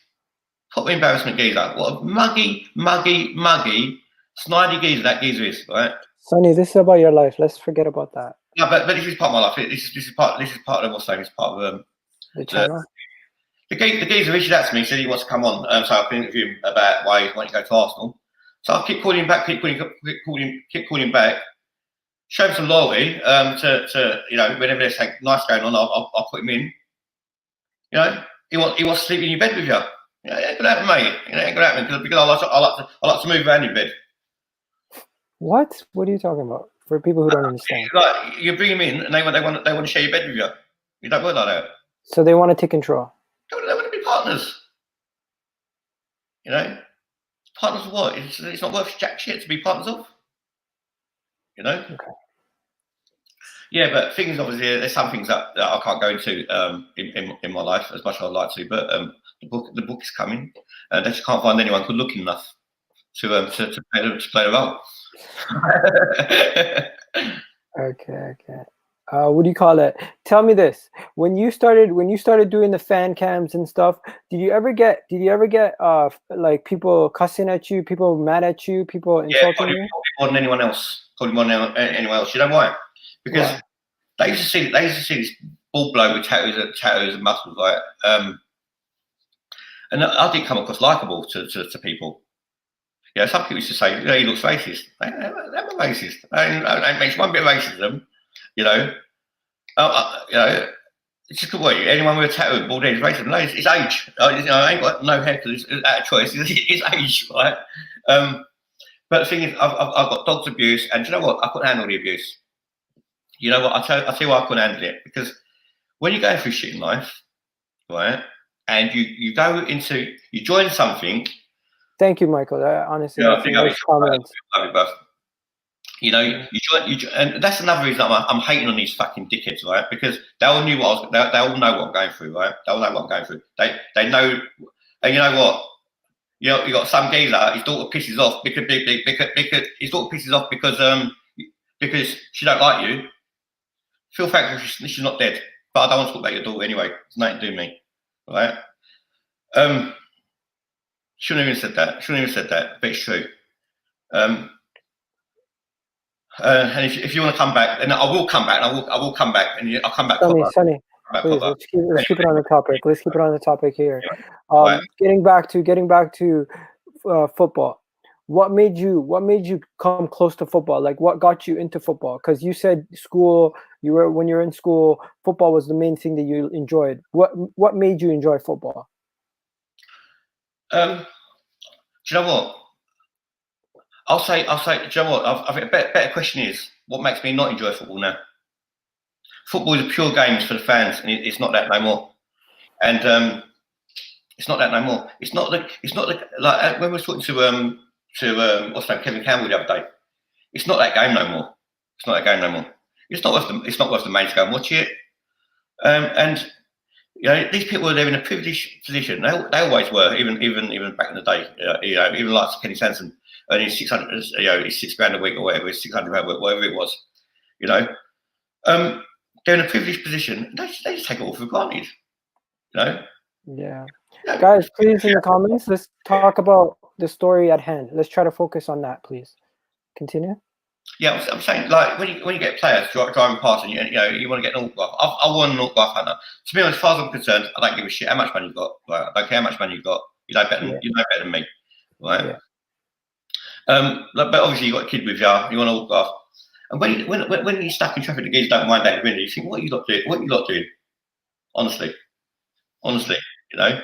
What embarrassment geezer. What a muggy, snidey geezer that geezer is, right? Sonny, this is about your life. Let's forget about that. No, but this is part of my life. This is part of what's saying. It's part of the channel. the geezer reached out to me, said he wants to come on, so I can interview him about why he wanted to go to Arsenal. So I keep calling him back, keep calling him back. Show him some loyalty. To whenever there's something nice going on, I'll put him in. You know, he wants to sleep in your bed with you. You know, it ain't gonna happen, mate. You know, it ain't gonna happen because I like to move around in bed. What? What are you talking about? For people who don't understand. Like you bring him in and they want to share your bed with you. You don't work like that. So they want to take control. They want to be partners. You know, partners of what? It's not worth jack shit to be partners of. You know. Okay. Yeah, but things obviously there's some things that I can't go into in my life as much as I'd like to. But the book is coming, and I just can't find anyone good looking enough to play the role. Okay. What do you call it? Tell me this: when you started doing the fan cams and stuff, did you ever get like people cussing at you, people mad at you, people insulting you? More than anyone else. Probably more than anyone else. You know why? Because they used to see this bald bloke with tattoos and muscles, right? And I didn't come across likable to people. Yeah, some people used to say, he looks racist. I'm not racist. I mention one bit of racism, you know. It's just what anyone with a tattoo and bald head is racist. No, it's age. I ain't got no hair because it's out of choice. It's age, right? But the thing is, I've got dogs abuse, and do you know what? I couldn't handle the abuse. You know what? I'll tell you why I couldn't handle it. Because when you're going through shit in life, right, and you join something. Thank you, Michael. Honestly, that's a nice comment. You know, you join, and that's another reason I'm hating on these fucking dickheads, right? Because they all knew what they all know what I'm going through, right? They all know what I'm going through. They know, and you know what? You got some geezer. His daughter pisses off because his daughter pisses off because she don't like you. Feel thankful she's not dead, but I don't want to talk about your daughter anyway. It's nothing to do with me, right? Shouldn't have even said that, but it's true. And if you want to come back, then I will come back. And I will come back, and I'll come back. Sonny, please, let's keep it on the topic. Let's keep it on the topic here. Right. Getting back to football. What made you come close to football? Like, what got you into football? Because you said school. When you were in school, football was the main thing that you enjoyed. What made you enjoy football? Do you know what? I'll say. Do you know what? I think a better question is, what makes me not enjoy football now? Football is a pure game for the fans, and it's not that no more. And it's not that no more. It's not the like when we were talking to what's name, Kevin Campbell the other day. It's not that game no more. It's not worth the money to go and watch it. And you know, these people they're in a privileged position. They always were, even back in the day. You know, even like Kenny Sanson earning 600. You know, it's £6,000 a week or whatever. It's £600 a week, whatever it was. You know, they're in a privileged position. They just take it all for granted. You know. Yeah. Guys, please in the comments, let's talk about the story at hand. Let's try to focus on that, please. Continue. Yeah, I'm saying, like, when you get players driving past and you want to get an autograph. I want an autograph hunter. To be honest, as far as I'm concerned, I don't give a shit how much money you've got. Right? I don't care how much money you've got. You know better than me, right? Yeah. But obviously you've got a kid with you. You want an autograph, and when you're stuck in traffic, the kids don't mind that window. You think, what are you lot doing? What are you lot doing? Honestly, you know.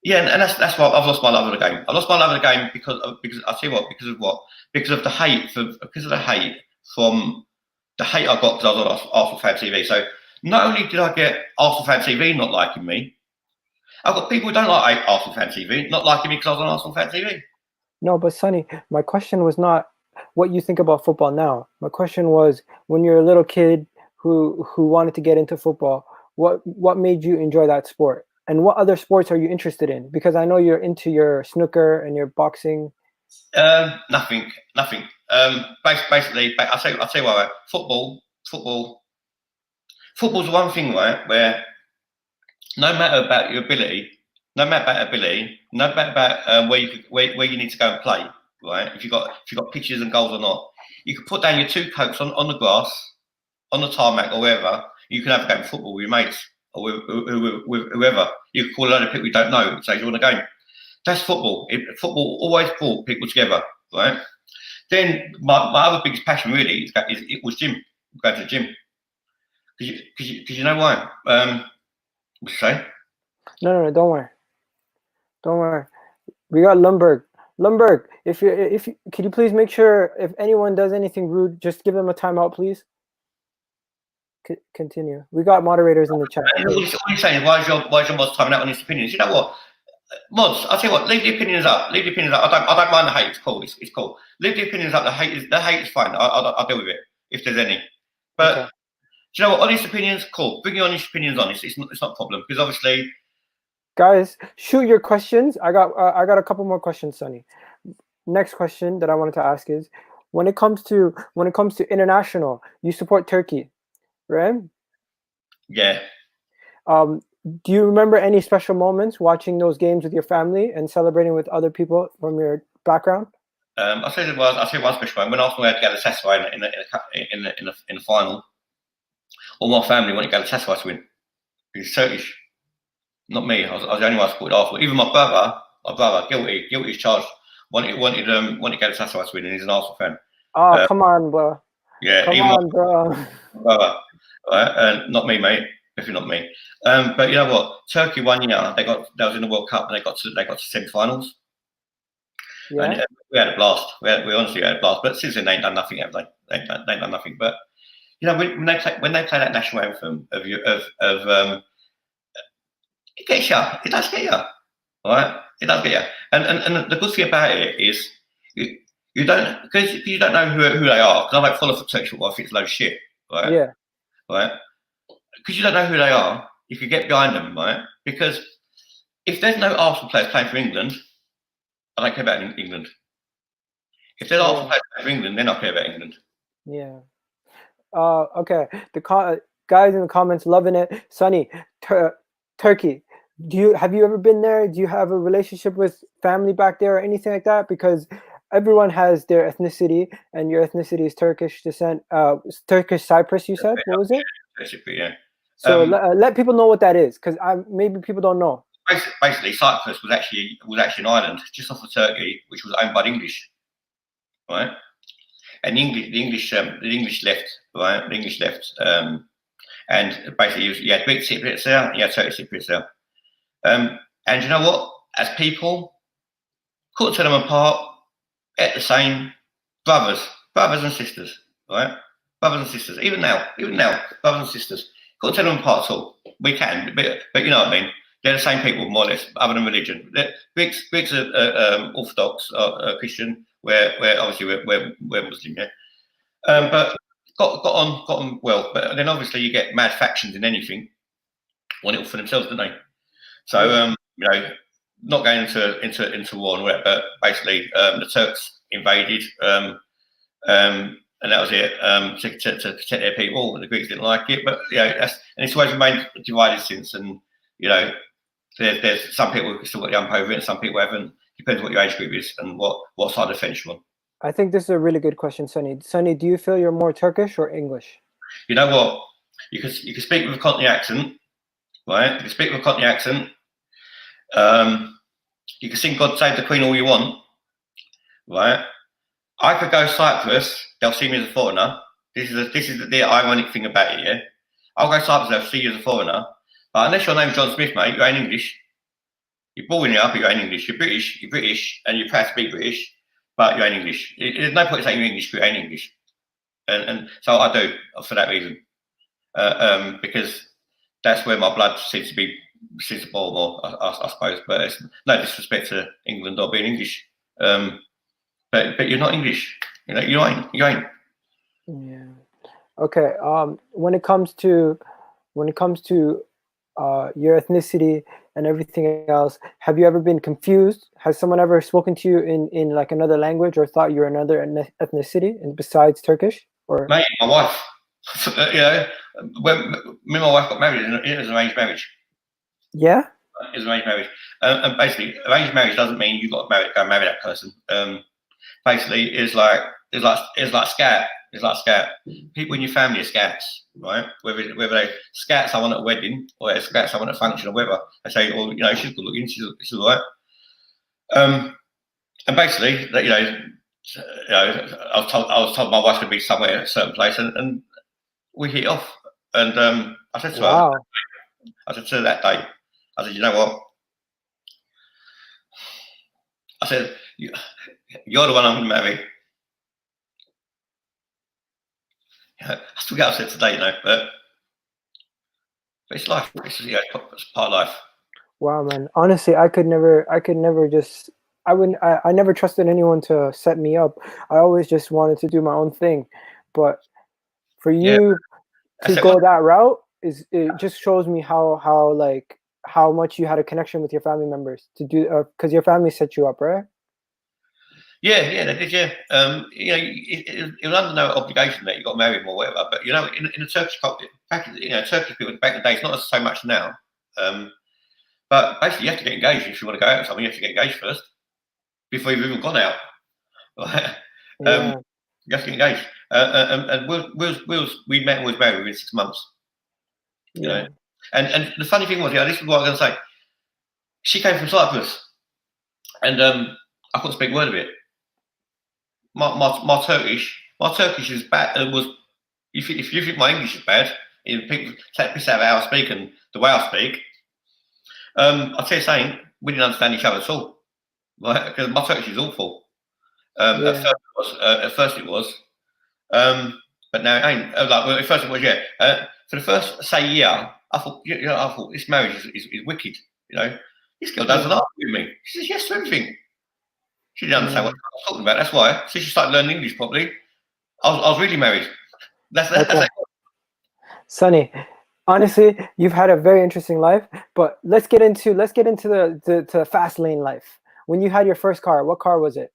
Yeah, and that's why I've lost my love of the game. I lost my love of the game because I tell you what, because of the hate from the hate I got because I was on Arsenal Fan TV. So not only did I get Arsenal Fan TV not liking me, I've got people who don't like Arsenal Fan TV not liking me because I was on Arsenal Fan TV. No, but Sonny, my question was not what you think about football now. My question was when you're a little kid who wanted to get into football, what made you enjoy that sport? And what other sports are you interested in? Because I know you're into your snooker and your boxing. Nothing. Basically, I'll tell you what. Football's the one thing, right, where no matter about your ability, no matter about where you need to go and play, right? If you got pitches and goals or not, you can put down your two cokes on the grass, on the tarmac or wherever. You can have a game of football with your mates or with whoever. You could call a load of people you don't know and say, "Do you want a game?" That's football. Football always brought people together, right? Then my other biggest passion really it was gym. Going to the gym. Because you know why? What you say? No, don't worry. Don't worry. We got Lumberg. Lumberg, if you could you please make sure if anyone does anything rude, just give them a timeout, please. Continue. We got moderators in the chat. All you're saying is why is your mods timing out on his opinions? You know what? Mods, I'll tell you what, leave the opinions up. Leave the opinions up. I don't mind the hate, it's cool. It's cool. Leave the opinions up. The hate is fine. I'll deal with it if there's any. But okay. Do you know what? Honest opinions, cool. Bring your honest opinions on. It's not a problem because obviously. Guys, shoot your questions. I got a couple more questions, Sonny. Next question that I wanted to ask is, when it comes to international, you support Turkey, right? Yeah. Do you remember any special moments watching those games with your family and celebrating with other people from your background? I say one special moment when Arsenal had Galatasaray in the final. All my family wanted Galatasaray to win. He's Turkish, not me. I was the only one who supported Arsenal. Even my brother, guilty as charged, wanted Galatasaray to win, and he's an Arsenal fan. Oh, come on, bro. Yeah, come on, bro. Brother, right? Not me, mate. Definitely not me. But you know what? Turkey 1 year they was in the World Cup and they got to semi-finals. Yeah. And we had a blast. We honestly had a blast. But since then they ain't done nothing, have they? They ain't done nothing. But you know when they play that national anthem of it gets you. It does get you, right? It does get you. And the good thing about it is you don't because you don't know who they are. Because I don't follow for Turkish football. I think it's a load of shit, right? Yeah. Right. Because you don't know who they are, you could get behind them, right? Because if there's no Arsenal players playing for England, I don't care about England. If there's Arsenal players playing for England, then I care about England. Yeah. Okay. The guys in the comments loving it. Sonny, Turkey. Have you ever been there? Do you have a relationship with family back there or anything like that? Because everyone has their ethnicity, and your ethnicity is Turkish descent. Turkish Cyprus, you said. What was it? Basically, yeah. So let people know what that is, because maybe people don't know. Basically, Cyprus was actually an island just off of Turkey, which was owned by the English, right? And the English left, right? The English left, and basically you had Greek Cypriots there, you had Turkish Cypriots there. And you know what? As people, couldn't tell them apart. At the same, brothers and sisters, right? Brothers and sisters. Even now, brothers and sisters. Couldn't tell them apart at all. We can, but you know what I mean. They're the same people, more or less, other than religion. Greeks are Orthodox, Christian, where obviously we're Muslim, yeah. But got on well. But then obviously you get mad factions in anything. Want it all for themselves, don't they? So you know, not going into war and whatever, but basically the Turks invaded, and that was it, to protect their people. And the Greeks didn't like it, but you know, and it's always remained divided since. And you know, there's some people who still got the ump over it, and some people haven't. Depends what your age group is and what side of the fence you're on. I think this is a really good question, Sonny. Sonny, do you feel you're more Turkish or English? You know what? You can speak with a Cockney accent, right? You can speak with a Cockney accent. You can sing "God Save the Queen" all you want, right? I could go Cyprus; they'll see me as a foreigner. This is the ironic thing about it, yeah. I'll go Cyprus; they'll see you as a foreigner. But unless your name's John Smith, mate, you ain't English. You're born here, but you ain't English. You're British, and you're proud to be British, but you ain't English. There's no point in saying you're English because you ain't English. And so I do for that reason, because that's where my blood seems to boil more, I suppose. But it's no disrespect to England or being English, but you're not English. You know, you ain't. Yeah. Okay. When it comes to your ethnicity and everything else, have you ever been confused? Has someone ever spoken to you in like another language or thought you're another ethnicity and besides Turkish? Or mate, my wife. You know, when me and my wife got married, it was an arranged marriage. Yeah. It was arranged marriage, and basically, arranged marriage doesn't mean you've got to go marry that person. basically is like scout. It's like scout. People in your family are scouts, right? Whether they scouts someone at a wedding or they scout someone at a function or whatever, they say, "Oh, you know, she's good looking. She's all right." And basically, that I was told my wife could be somewhere at a certain place, and we hit off. And I said to her, Wow. I said to her that day, I said, you know what? I said, you're the one I'm going to marry. I still get upset today, you know, but it's life. It's part of life. Wow, man. Honestly, I could never just, I never trusted anyone to set me up. I always just wanted to do my own thing. But for you to go that route it just shows me how much you had a connection with your family members to do, because your family set you up, right? Yeah, they did. Yeah, you know, it was under no obligation that you got married or whatever. But you know, in the Turkish culture, Turkish people back in the day, it's not so much now. But basically, you have to get engaged if you want to go out with someone. You have to get engaged first before you've even gone out. Yeah. You have to get engaged. And we met and was married within 6 months. You know, and the funny thing was, this is what I'm going to say. She came from Cyprus, and I couldn't speak a word of it. My Turkish is bad. If you think my English is bad, people take piss out of how I speak and the way I speak. I'll tell you something, we didn't understand each other at all, right? Because my Turkish is awful. At first it was, but now it ain't. At first it was, yeah. For the first year, I thought, this marriage is wicked. You know, this girl doesn't argue with me. She says yes to everything. She didn't understand what I was talking about. That's why. Since she started learning English properly, I was really married. That's Sonny, honestly, you've had a very interesting life, but let's get into the fast lane life. When you had your first car, what car was it?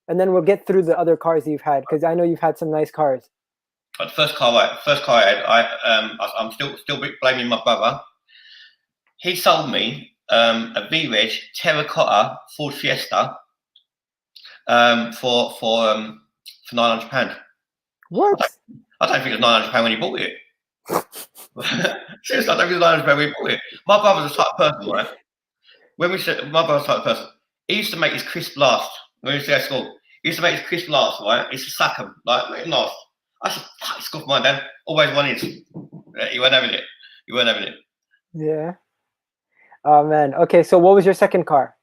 And then we'll get through the other cars that you've had, because I know you've had some nice cars. The first car I had, I'm still blaming my brother. He sold me a V-Reg terracotta Ford Fiesta for £900. What? I don't think it was £900 when he bought it. Seriously, I don't think it was £900 when he bought it. My brother's the type of person, right? My brother's the type of person. He used to make his crisp last when we used to go to school. He used to make his crisp last, right? He used to suck them, like, make them last. I said, fuck, it's good for mine, Dad. Always wanted. You weren't having it. Yeah. Oh, man. Okay, so what was your second car?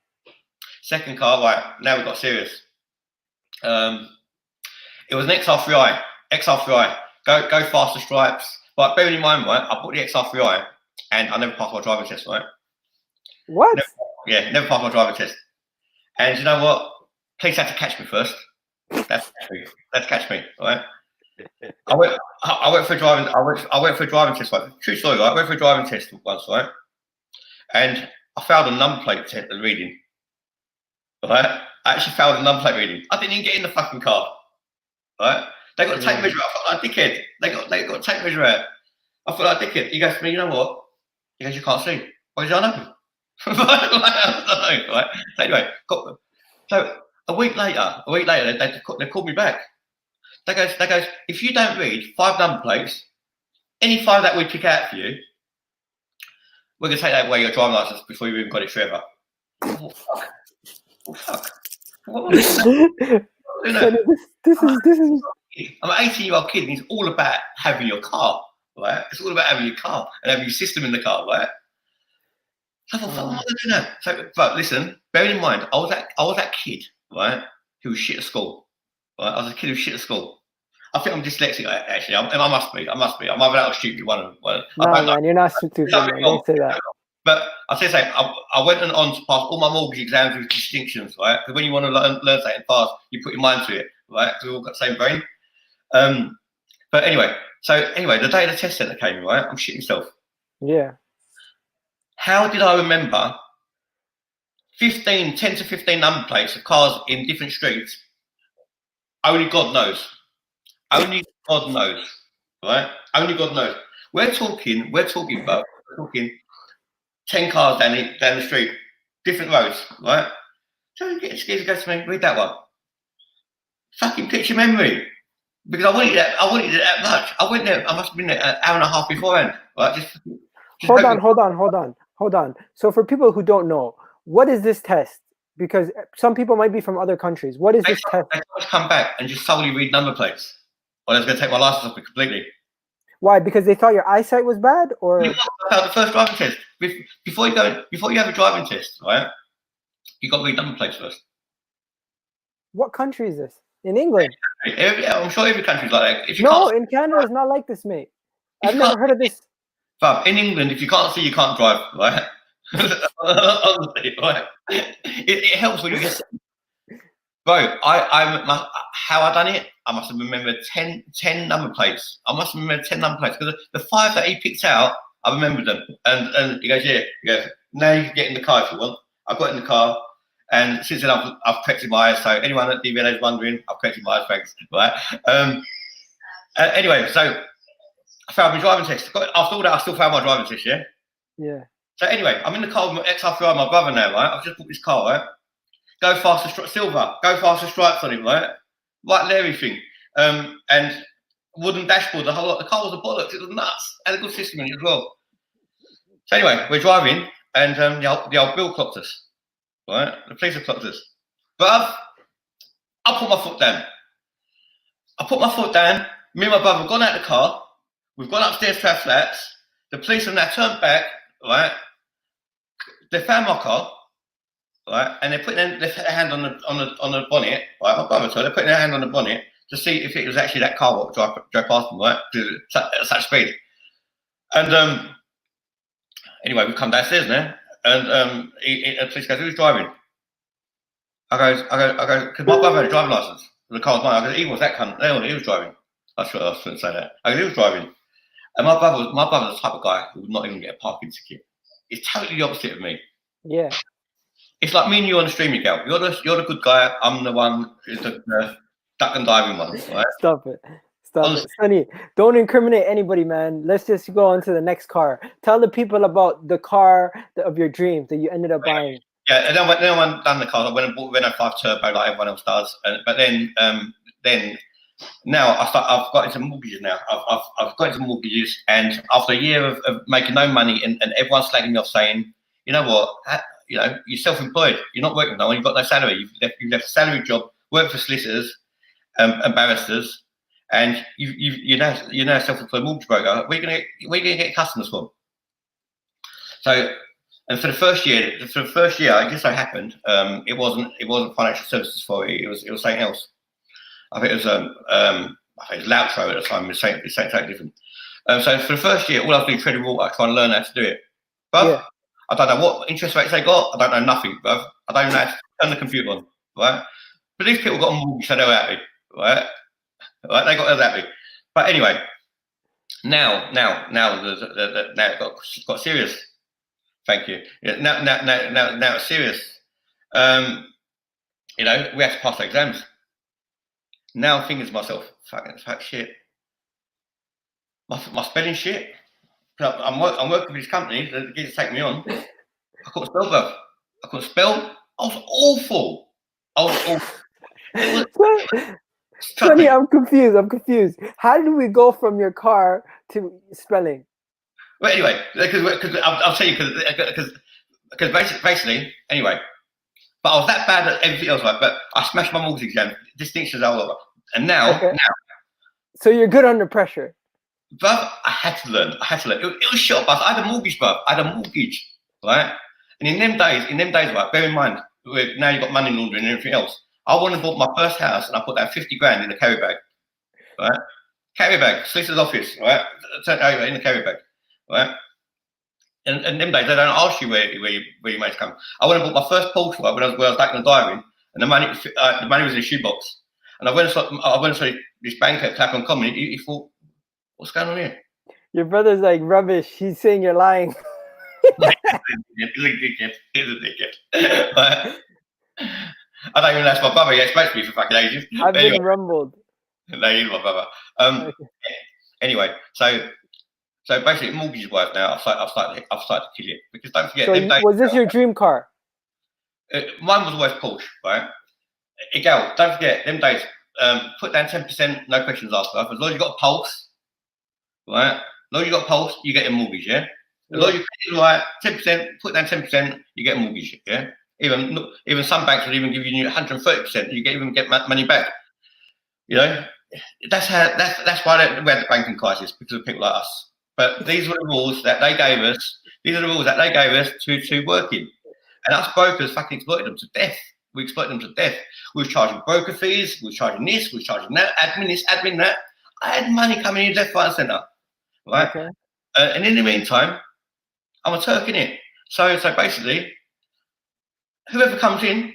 Second car, right, now we got serious. It was an XR3i. Go faster stripes. But bearing in mind, right, I bought the XR3i and I never passed my driving test, right? What? Never passed my driving test. And you know what? Police had to catch me first. That's catch me, right? I went for a driving test, right? True story, right? I went for a driving test once, right? And I failed a number plate reading. Right? I actually failed a number plate reading. I didn't even get in the fucking car. Right? They got to take measure out. I felt like a dickhead. They got to take measure out. I felt like a dickhead. He goes to me, you know what? He goes, you can't see. Why did I know? Right? So anyway, so a week later, they called me back. They goes, if you don't read 5 number plates, any 5 that we pick out for you, we're going to take that away your driving license before you even got it forever. Oh, fuck. Oh, fuck. What was that? This is. I'm an 18-year-old kid, and it's all about having your car, right? It's all about having your car and having your system in the car, right? I thought, what am I going to do now? So, but listen, bearing in mind, I was that kid, right, who was shit at school. Right? I was a kid who was shit at school. I think I'm dyslexic, actually. I must be. I'm either that or stupid. One. No, man, you're not stupid, man. Don't say that. But I'll say something. I went on to pass all my mortgage exams with distinctions, right? Because when you want to learn something fast, you put your mind to it, right? Because we've all got the same brain. But anyway, the day the test centre came, right? I'm shitting myself. Yeah. How did I remember 10 to 15 number plates of cars in different streets? Only God knows. Only God knows, right? Only God knows. We're talking about 10 cars down the street, different roads, right? So he goes to me, read that one. Fucking picture memory. Because I wanted it that much. I went there. I must have been there an hour and a half beforehand. Right? Just Hold on. So for people who don't know, what is this test? Because some people might be from other countries. What is this test? They just come back and just solely read number plates. Or they're going to take my license off me completely. Why? Because they thought your eyesight was bad, or The first driving test. Before you have a driving test, right? You got to read number plates first. what country is this? In England? I'm sure every country's like that. If you No, in Canada it's not like this, mate. I've never heard of this. But in England, if you can't see, you can't drive, right? Honestly, right? It helps when you get. Bro, how I done it? I must have remembered 10 number plates. I must have remembered 10 number plates because the 5 that he picked out, I remembered them. And he goes, yeah. He goes, now you can get in the car if you want. I got in the car, and since then I've corrected my eyes. So anyone at DVLA is wondering, I've corrected my eyes, thanks. Right? Anyway, so I found my driving test. After all that, I still found my driving test. Yeah. Yeah. So anyway, I'm in the car with my ex-after my brother now, right? I've just bought this car, right? Go faster, silver. Go faster stripes on it, right? Right Larry thing. And wooden dashboard, the whole lot. The car was a bollocks. It was nuts. Had a good system in it as well. So anyway, we're driving, and the old Bill clocked us, right? The police have clocked us. But I put my foot down. Me and my brother have gone out of the car. We've gone upstairs to our flats. The police have now turned back, right? They found my car. Right, and they're putting their hand on the bonnet. Right, my brother told they're putting their hand on the bonnet to see if it was actually that car what drove past them, right, at such speed. And anyway, we come downstairs now, and the police goes, "Who's driving?" I go, because my brother had a driving license. The car's mine. I go, he was that cunt. He was driving. I shouldn't say that. I go, he was driving. And my brother's the type of guy who would not even get a parking ticket. He's totally the opposite of me. Yeah. It's like me and you on the stream, Miguel. You're the good guy. I'm the one who's the duck and diving one, right? Stop it, Sonny. Don't incriminate anybody, man. Let's just go on to the next car. Tell the people about the car of your dreams that you ended up buying. Yeah, and then I went down the car. I went and bought the Renault 5 Turbo like everyone else does. But then now I've got into mortgages now. I've got into mortgages, and after a year of making no money, and everyone's slagging me off saying, you know what? You're self-employed. You're not working with no one. You've got no salary. You've left a salary job, work for solicitors and barristers, and you're now a self-employed mortgage broker. Where are you gonna get customers from? So, and for the first year, it just so happened it wasn't financial services for it. It was something else. I think it was Loutro at the time. It was something different. So for the first year, all I was doing treading water, trying to learn how to do it, but. Yeah. I don't know what interest rates they got. I don't know nothing, bruv. I don't know how to turn the computer on, right? But these people got a mortgage, so they're happy, right? Right? They got happy. But anyway, now it got serious. Thank you. Yeah, now it's serious. We have to pass the exams. Now I'm thinking to myself, fuck shit. My spelling shit. I'm working for this company that gets to take me on. I couldn't spell, bro. I couldn't spell. I was awful. Sonny, I'm confused. How did we go from your car to spelling? Well, anyway, because I'll tell you, because basically, anyway. But I was that bad at everything else, right? But I smashed my mortgage exam, distinctions all over, and now. So you're good under pressure. Bruv, I had to learn. It was short, but I had a mortgage, bruv. Right? And in them days, right, bear in mind, now you've got money laundering and everything else. I went and bought my first house, and I put that 50 grand in a carry bag, right? Carry bag, solicitor's office, right? In the carry bag, right? And them days, they don't ask you where you made come. I went and bought my first Porsche, right, when I was back in the diving, and the money was in a shoebox. And I went and saw this banker at Clapham Common. He thought, what's going on here? Your brother's like rubbish. He's saying you're lying. He's a dickhead. I don't even know that's my brother. He spoke to me for fucking ages. I've been rumbled. No, he's my brother. Okay. Anyway, so basically, mortgage wise now, I've started to kill it because don't forget. So was this your dream car? Mine was always Porsche, right? Don't forget them days. put down 10%, no questions asked. As long as you got a pulse, right? As long as you got a pulse, you get a mortgage, yeah. As long as you pay it right, 10%, put down 10%, you get a mortgage, yeah. Even some banks would even give you 130%. You get money back. You know, that's why we had the banking crisis, because of people like us. But these were the rules that they gave us. These are the rules that they gave us to work in, and us brokers fucking exploited them to death. We exploited them to death. We were charging broker fees. We were charging this. We were charging that. Admin this, admin that. I had money coming in left, right, and centre, right? Okay. And in the meantime, I'm a Turk in it. So basically, whoever comes in,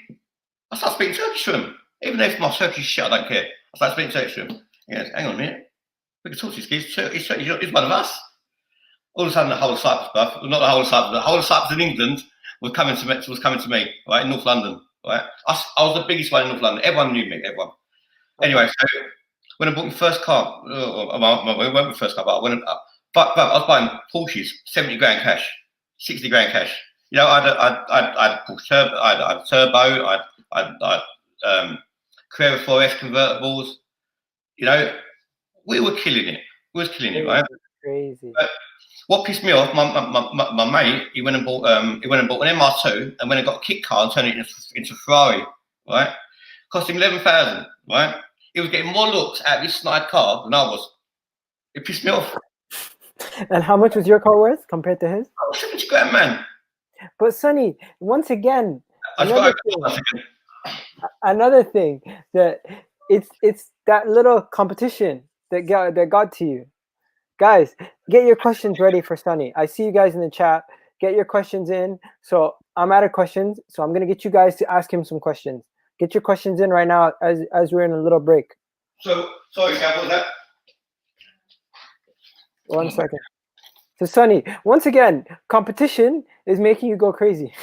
I start speaking Turkish to them. Even if my Turkish shit, I don't care. I start speaking Turkish to him. He goes, hang on a minute. We can talk to this guy. He's one of us. All of a sudden, the whole of Cyprus, not the whole of Cyprus, the whole of Cyprus in England was coming to me, right, in North London, right? I was the biggest one in North London. Everyone knew me, everyone. Anyway, so when I bought my first car, I went with first car, but I was buying Porsches, 70 grand cash, 60 grand cash. You know, I had Porsche Turbo, I had Turbo, I had Carrera 4S convertibles. You know, we were killing it. We was killing it, right? Crazy. But what pissed me off, my mate, he went and bought an MR2 and went and got a kit car and turned it into Ferrari, right? Cost him 11,000, right? He was getting more looks out of this snide car than I was. It pissed me off. And how much was your car worth compared to his? Oh, 70 grand, man. But Sonny, once again, another thing that it's that little competition that got to you. Guys, get your questions ready for Sonny. I see you guys in the chat. Get your questions in. So I'm out of questions. So I'm gonna get you guys to ask him some questions. Get your questions in right now as we're in a little break. So sorry, Sam, what was that? 1 second. So Sonny, once again, competition is making you go crazy.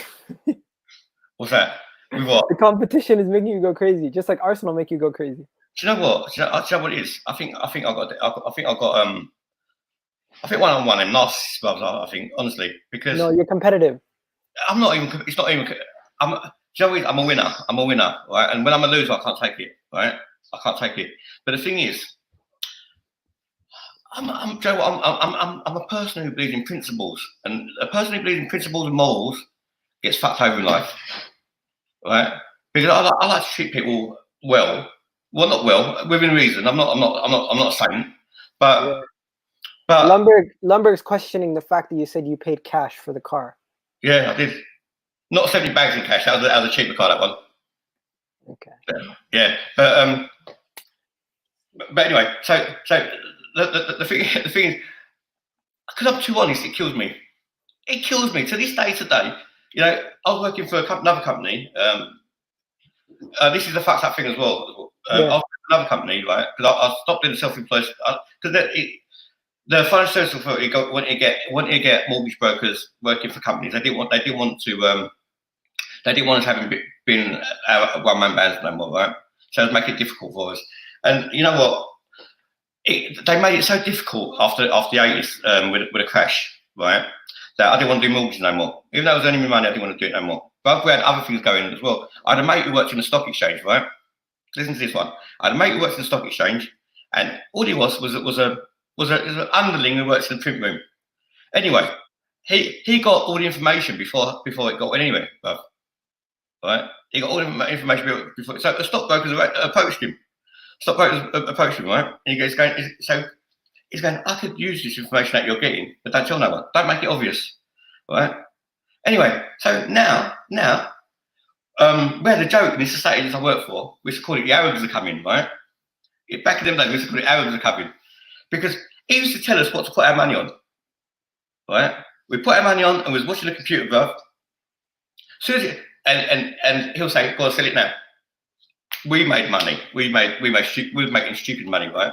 What's that? With what? The competition is making you go crazy, just like Arsenal make you go crazy. Do you know what? Do you know what it is? I think one-on-one and narcissists, I think, honestly, because no, you're competitive. I'm not even. It's not even. I'm a winner. I'm a winner, right? And when I'm a loser, I can't take it, right? I can't take it. But the thing is, I'm a person who believes in principles, and a person who believes in principles and morals gets fucked over in life, right? Because I like to treat people well. Well, not well, within reason. I'm not a saint, but. Yeah. But Lumberg's questioning the fact that you said you paid cash for the car. Yeah, I did. Not 70 bags in cash. That was a cheaper car, that one. Okay. Yeah, but anyway, so the thing is, because I'm too honest, it kills me. It kills me to this day today. You know, I was working for another company. This is a fucked up thing as well. I was with another company, right? Because I stopped being self-employed because the financial services authority wanted to get mortgage brokers working for companies. They didn't want to have been one-man bands no more, right? So it was making it difficult for us. And you know what? They made it so difficult after the 80s with a crash, right? That I didn't want to do mortgages no more. Even though I was earning me money, I didn't want to do it no more. But we had other things going as well. I had a mate who worked in the stock exchange, right? Listen to this one. I had a mate who worked in the stock exchange, and all he was an underling who works in the print room. Anyway, he got all the information before it got anywhere, right? He got all the information before. So the stockbrokers approached him. Right? And he's going, I could use this information that you're getting, but don't tell no one. Don't make it obvious, right? Anyway, so now, we had a joke in this society I work for. We used to call it the Arabs are coming, right? Back in them days, we used to call it Arabs are coming. Because he used to tell us what to put our money on, right? We put our money on and we was watching the computer, bruv. And he'll say, go on, sell it now. We made money. We were making stupid money, right?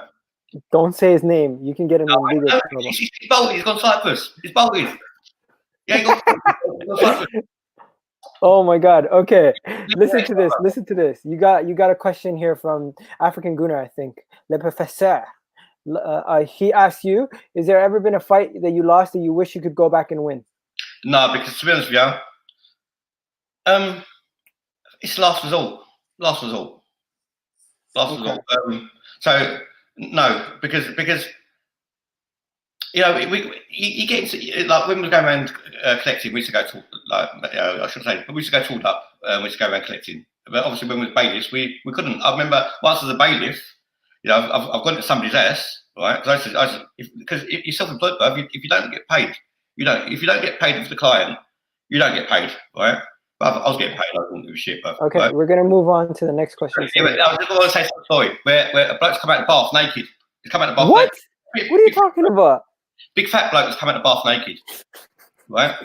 Don't say his name. You can get him in legal trouble. He's bolted. He's gone Cyprus. He's bolted. Yeah, he gone Cyprus. Oh my God. Okay. Listen to this. You got a question here from African Gunnar, I think. Le Professeur. He asked you, is there ever been a fight that you lost that you wish you could go back and win? No, because to be honest with you, it's last resort. Last Okay. resort. So no, because you know, you get into, like when we go around collecting, we used to go to, like, I shouldn't say, but we used to go tooled up, we used to go around collecting. But obviously, when we was bailiffs, we couldn't. I remember once as a bailiff, you know, I've gone to somebody's house, right? Because you're self-employed, but if you don't get paid, you don't. If you don't get paid for the client, you don't get paid, right? But I was getting paid. I didn't give a shit. But, Okay, right? we're gonna move on to the next question. Yeah, but I just want to say some story where a bloke's come out of the bath naked. He's come out of the bath What? naked. What are you talking about? Big fat bloke that's come out of the bath naked, right?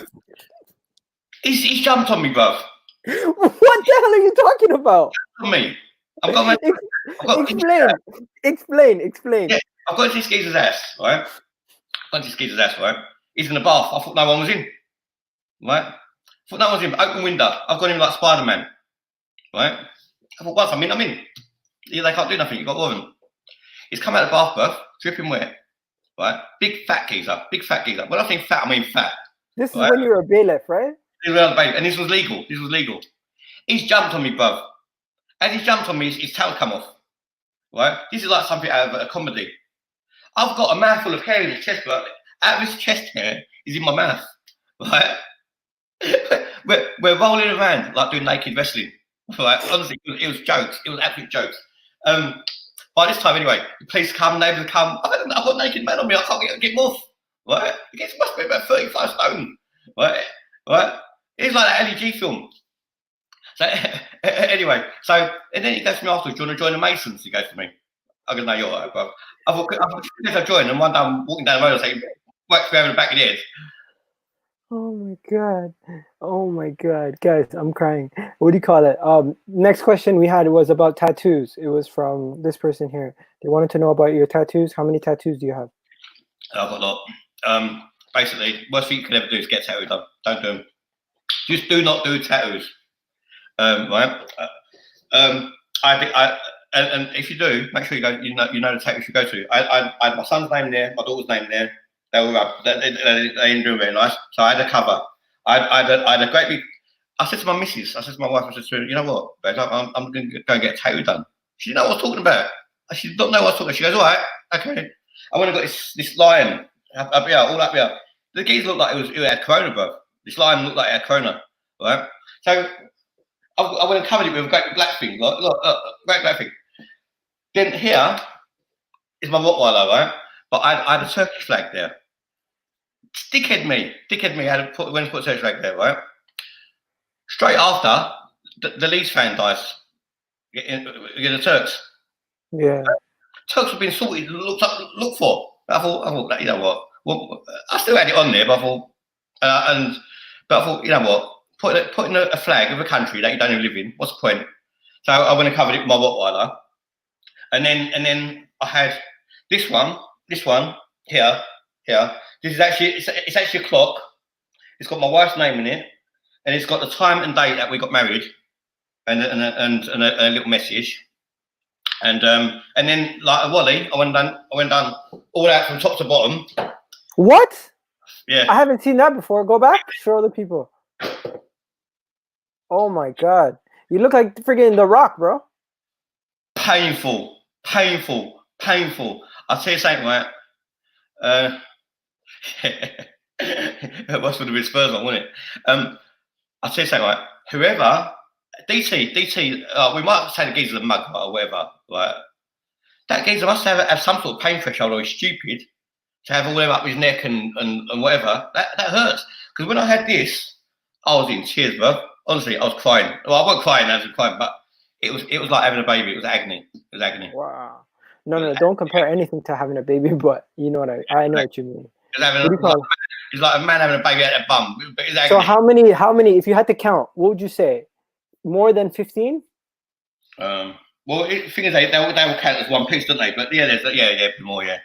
He's jumped on me, bruv. What the hell are you talking about? On me. I've got my. Explain. Yeah, I've got to this geezer's ass, right? I've got to this geezer's ass, right? He's in the bath. I thought no one was in, right? I thought no one was in. Open window. I've got him like Spider-Man, right? I thought once I'm in. Yeah, they can't do nothing. You've got warrant. He's come out of the bath, bruv, dripping wet, right? Big fat geezer. When I think fat, I mean fat. This right? is when you were a bailiff, right? And this was legal. He's jumped on me, bruv. As he jumped on me, his tail come off. Right? This is like something out of a comedy. I've got a mouthful of hair in his chest, but out of his chest hair is in my mouth. Right? we're rolling around like doing naked wrestling. Right? Honestly, it was jokes. It was absolute jokes. By this time, anyway, the police come, neighbours come. I've got a naked man on me. I can't get him off. Right? It must be about 35 stone. Right? It's like an LEG film. So anyway, and then he goes to me afterwards, do you want to join the Masons? He goes to me. I go, no, you're all right, bro. I thought, I joined, and one day I'm walking down the road and saying, works me over the back of the head. Oh my god, guys, I'm crying. What do you call it? Next question we had was about tattoos. It was from this person here. They wanted to know about your tattoos. How many tattoos do you have? I've got a lot. Basically, worst thing you can ever do is get tattooed done. Don't do them. Just do not do tattoos. Right? And if you do, make sure you go. You know the tattoos you go to. I had my son's name there, my daughter's name there. They were up. They didn't do very nice. So I had a cover. I had a great big. I said to my missus, I said to my wife, I said to her, you know what, babe, I'm going to go and get a tattoo done. She didn't know what I was talking about. She didn't know what I was talking about. She goes, all right, okay. I went and got this lion up here, all up here. The geese looked like it had corona, bro. This lion looked like it had corona, right? So I went and covered it with a great black thing, look, great black thing. Then here is my Rottweiler, right? But I had a Turkish flag there. Dickhead me. I had to put a Turkish flag there, right? Straight after, the Leeds fan dies. The Turks. Yeah. Turks have been sorted, looked for. I thought, you know what? Well, I still had it on there, but I thought, but I thought, you know what? Putting a flag of a country that you don't even live in, what's the point? So I went and covered it with my Rottweiler, and then I had this one here. This is actually it's actually a clock. It's got my wife's name in it, and it's got the time and date that we got married, and a little message. And then like a Wally, I went down all out from top to bottom. What? Yeah. I haven't seen that before. Go back, show the people. Oh my god. You look like friggin' The Rock, bro. Painful. I'll tell you something, right? It must have been Spurs on, wasn't it? I'll tell you something, right? Whoever DT, we might say the geezer's a mug or whatever, right? That geezer must have some sort of pain threshold, or he's stupid to have all them up his neck and whatever. That hurts. Because when I had this, I was in tears, bro. Honestly, I was crying. Well, I wasn't crying, I was crying, but it was like having a baby. It was agony. Wow. No, don't compare anything to having a baby, but you know what I know what you mean. It's like a man having a baby at a bum. But it's agony. So how many, if you had to count, what would you say? More than 15? Well, the thing is, they will count as one piece, don't they? But yeah, more, yeah.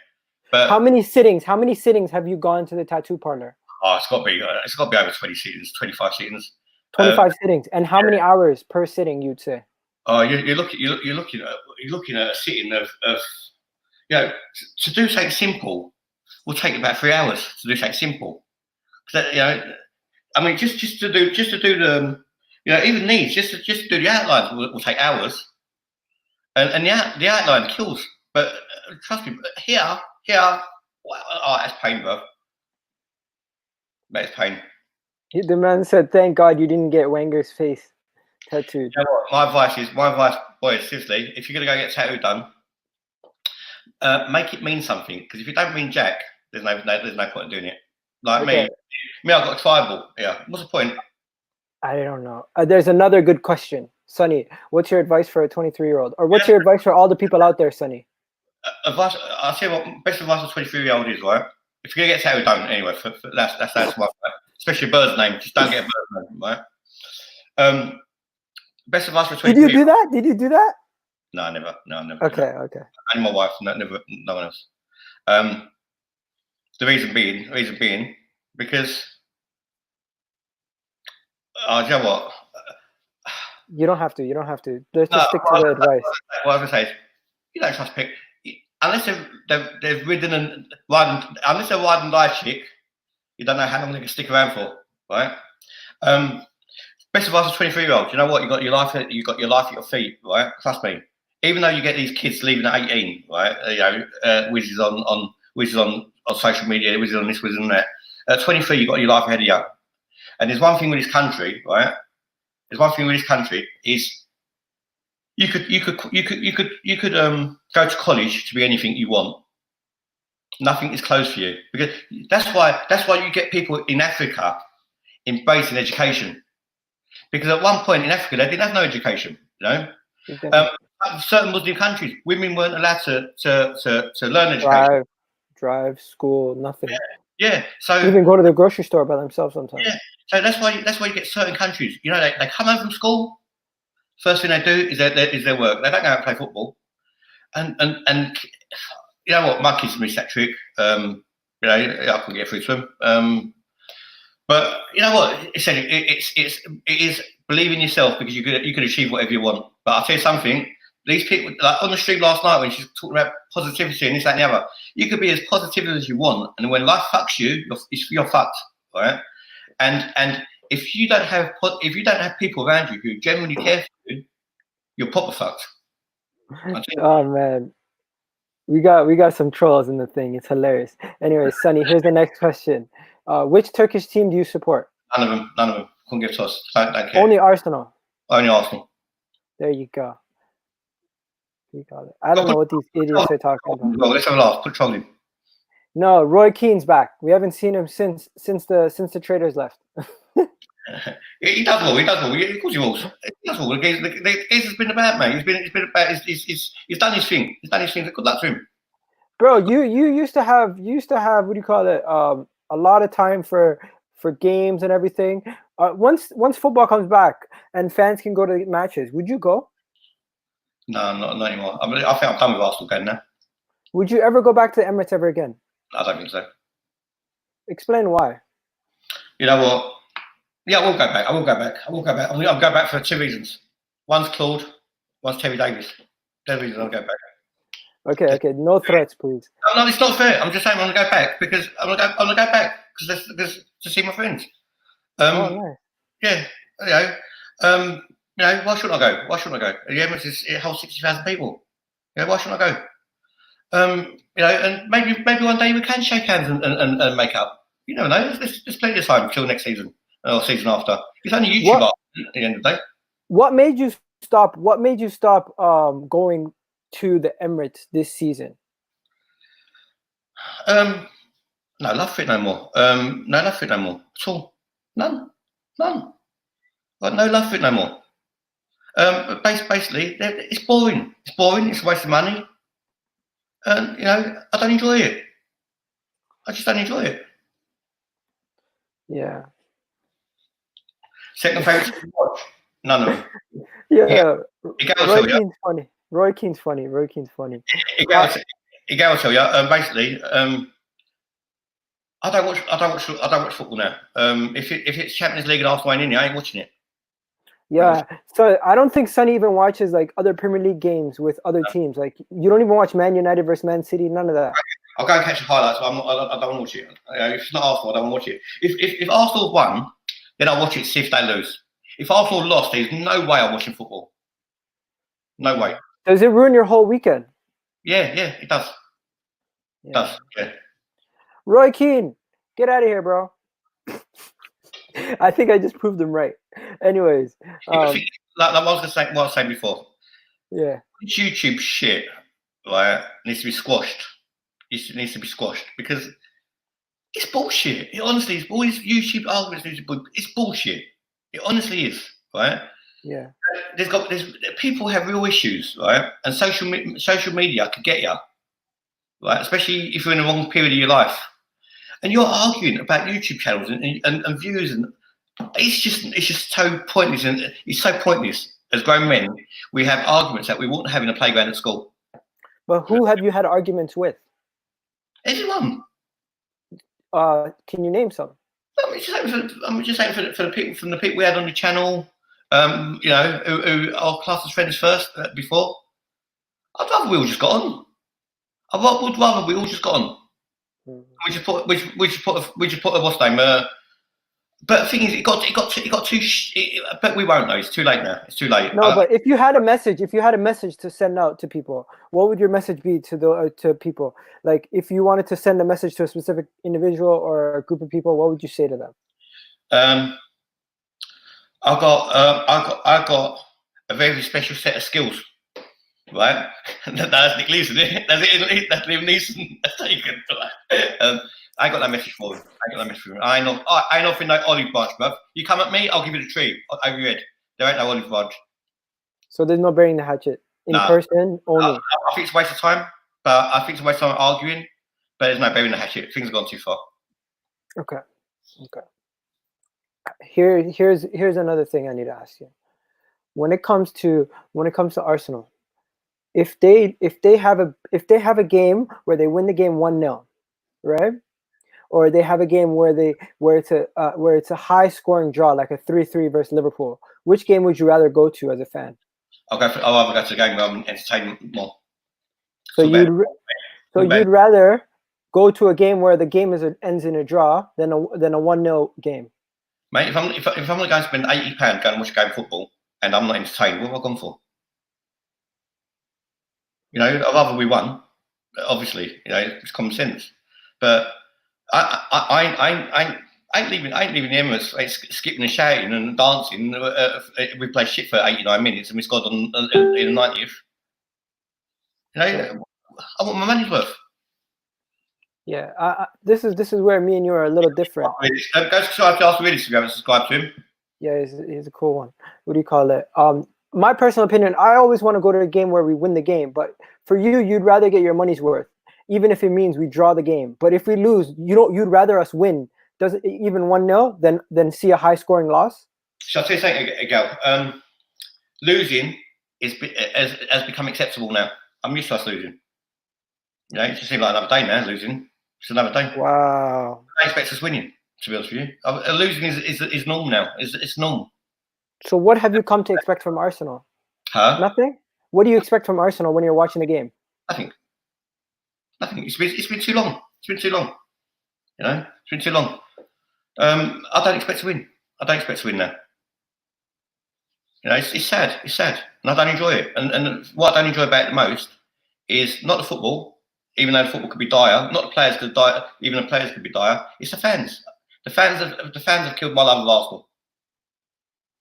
But how many sittings have you gone to the tattoo parlor? Oh, it's got to be over 20 sittings, 25 sittings. 25 sittings, and how many hours per sitting? You'd say? Oh, you're looking at a sitting of to do something simple will take about 3 hours to do something simple. I mean, just to do the even these just to do the outlines will take hours. and the outline kills. But trust me, here, oh, that's pain, bro. That is pain. The man said, "Thank God you didn't get Wenger's face tattooed." You know what? My advice, boys, seriously, if you're gonna go get a tattoo done, make it mean something. Because if you don't mean jack, there's no point in doing it. Like Okay. me, I've got a tribal. Yeah, what's the point? I don't know. There's another good question, Sonny. What's your advice for a 23-year-old, or what's your advice for all the people out there, Sonny? Advice. I'll tell you what. Best advice for a 23-year-old is, right? If you're gonna get a tattoo done, anyway, that's one. Right? Especially a bird's name. Just don't get a bird's name, right? Best advice for a 23-year-old. Did you do that? Did you do that? No, never. No, never. Okay, okay. Only my wife. Never. No one else. The reason being, because you know what? You don't have to. You don't have to. Just stick to the advice. What I was gonna say is, you don't trust people unless they've ridden and riding. Unless they're riding live chick, you don't know how long they can stick around for, right? Best advice for 23-year-olds. You know what? You got your life. You got your life at your feet, right? Trust me. Even though you get these kids leaving at 18, right? You know, whizzes on social media, whizzes on this, whizzes on that. At 23, you got your life ahead of you. And there's one thing with this country, right? There's one thing with this country is you could go to college to be anything you want. Nothing is closed for you, because that's why you get people in Africa embracing education, because at one point in Africa they didn't have no education. You know, certain Muslim countries, women weren't allowed to learn education. Drive, school, nothing. Yeah. So even go to the grocery store by themselves sometimes. Yeah. So that's why you get certain countries. You know, they come home from school. First thing they do is their work. They don't go out and play football. And you know what? My kids miss that trick. You know, I can get through to them. But you know what? It is believe in yourself, because you can achieve whatever you want. But I'll tell you something. These people, like on the street last night when she's talking about positivity and this, that, and the other, you could be as positive as you want, and when life fucks you, you're fucked, right? And if you don't have people around you who genuinely care for you, you're proper fucked. Oh man, we got some trolls in the thing. It's hilarious. Anyway, Sonny, here's the next question. Which Turkish team do you support? None of them. Couldn't give a toss. Don't care. Only Arsenal. Only Arsenal. There you go. You got it. I don't know what these idiots are talking about. Well, let's have a laugh. Put troll in. No, Roy Keane's back. We haven't seen him since the traders left. He does well. Of course he will. He does well. The case has been about, mate. He's been about. He's done his thing. Good luck to him. Bro, you used to have what do you call it? A lot of time for games and everything. Once football comes back and fans can go to matches, would you go? No, not anymore. I think I'm done with Arsenal game now. Would you ever go back to the Emirates ever again? I don't think so. Explain why. You know what? Yeah, I will go back. I'll go back for two reasons. One's Claude, one's Terry Davis. They're the reasons I'll go back. Okay. No threats, please. No, it's not fair. I'm just saying I'm gonna go back because I'm gonna go back because to see my friends. Nice. Yeah, you know, why shouldn't I go? The Emirates it holds 60,000 people. You know, why shouldn't I go? You know, and maybe one day we can shake hands and make up. You never know. There's plenty of time till next season or season after. It's only YouTube at the end of the day. What made you stop going to the Emirates this season? No love for it no more. No love for it no more at all. None. Like no love for it no more. But basically, it's boring. It's a waste of money. And you know, I don't enjoy it. I just don't enjoy it. Yeah. Second favourite to watch? None of them. Yeah. Roy Keane's funny. Igor will tell you. Basically, I don't watch football now. If it's Champions League and Arsenal ain't in it, I ain't watching it. Yeah, so I don't think Sonny even watches like other Premier League games with other teams. Like you don't even watch Man United versus Man City, none of that. I'll go and catch the highlights, but I don't watch it. If it's not Arsenal, I don't watch it. If Arsenal won, then I'll watch it. See if they lose. If Arsenal lost, there's no way I'm watching football. No way. Does it ruin your whole weekend? Yeah, it does. Yeah. It does. Yeah. Roy Keane, get out of here, bro. I think I just proved him right. Anyways, Like I was saying before. yeah. YouTube shit, right, needs to be squashed. It needs to be squashed because it's bullshit. It honestly is. All these YouTube arguments, it's bullshit. It honestly is, right? Yeah. There's people have real issues, right? And social media could get you, right? Especially if you're in the wrong period of your life, and you're arguing about YouTube channels and views, and it's just so pointless. And it's so pointless. As grown men, we have arguments that we wouldn't have in a playground at school. But who have you had arguments with? Everyone. Can you name some? I'm just saying for the people from the people we had on the channel, you know, who are classed as friends first before. I'd rather we all just got on. I would rather we all just got on. We just put a what's name? But the thing is, it got too. But we won't know. It's too late now. It's too late. No, but if you had a message to send out to people, what would your message be to people? Like, if you wanted to send a message to a specific individual or a group of people, what would you say to them? I got a very special set of skills, right? That's Nick Leeson, isn't it? That's Liam Neeson. That's taken. I got that message for him. I ain't nothing like olive branch, bruv. You come at me, I'll give you the tree over your head. There ain't no olive branch. So there's no burying the hatchet in person only. I think it's a waste of time, but I think it's a waste of time arguing. But there's no burying the hatchet. Things have gone too far. Okay. Here's another thing I need to ask you. When it comes to Arsenal, if they have a game where they win the game 1-0, right? Or they have a game where it's a high scoring draw, like a 3-3 versus Liverpool, which game would you rather go to as a fan? I'll rather go to the game where I'm entertained more. So you'd rather go to a game where the game ends in a draw than a 1-0 game. Mate, if I'm going to spend £80 going and watch a game of football and I'm not entertained, what have I gone for? You know, I'd rather we won. Obviously, you know, it's common sense. But I ain't leaving the Emirates skipping and shouting and dancing. We play shit for 89 minutes and we scored in the 90th. You know, I want my money's worth. Yeah, this is where me and you are a little different. Go subscribe to Arsenal Really if you haven't subscribed to him. Yeah, he's a cool one. What do you call it? My personal opinion, I always want to go to a game where we win the game. But for you, you'd rather get your money's worth, even if it means we draw the game. But if we lose, you'd rather us win, even 1-0 than see a high scoring loss. Shall I tell you something, Gal? Losing has become acceptable now. I'm used to us losing. You know, it just seems like another day now. Losing, it's another day. Wow. I expect us winning. To be honest with you, losing is normal now. It's normal. So what have you come to expect from Arsenal? Huh? Nothing? What do you expect from Arsenal when you're watching a game? Nothing. It's been too long. It's been too long. You know, it's been too long. I don't expect to win. I don't expect to win now. You know, it's sad. It's sad, and I don't enjoy it. And what I don't enjoy about it the most is not the football, even though the football could be dire. Not the players could die. Even the players could be dire. It's the fans. The fans have killed my love of Arsenal.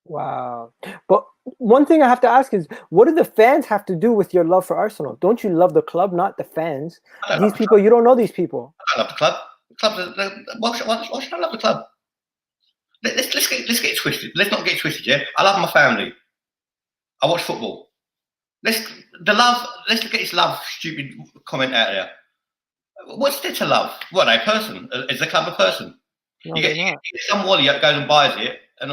Wow. But one thing I have to ask is, what do the fans have to do with your love for Arsenal? Don't you love the club, not the fans? These people, you don't know these people. I don't love the club. The club. Why should I love the club? Let's get it twisted. Let's not get it twisted. Yeah, I love my family. I watch football. Let's look at this love stupid comment out there. What's there to love? What, a person? Is the club a person? No, you get some wally that goes and buys it, and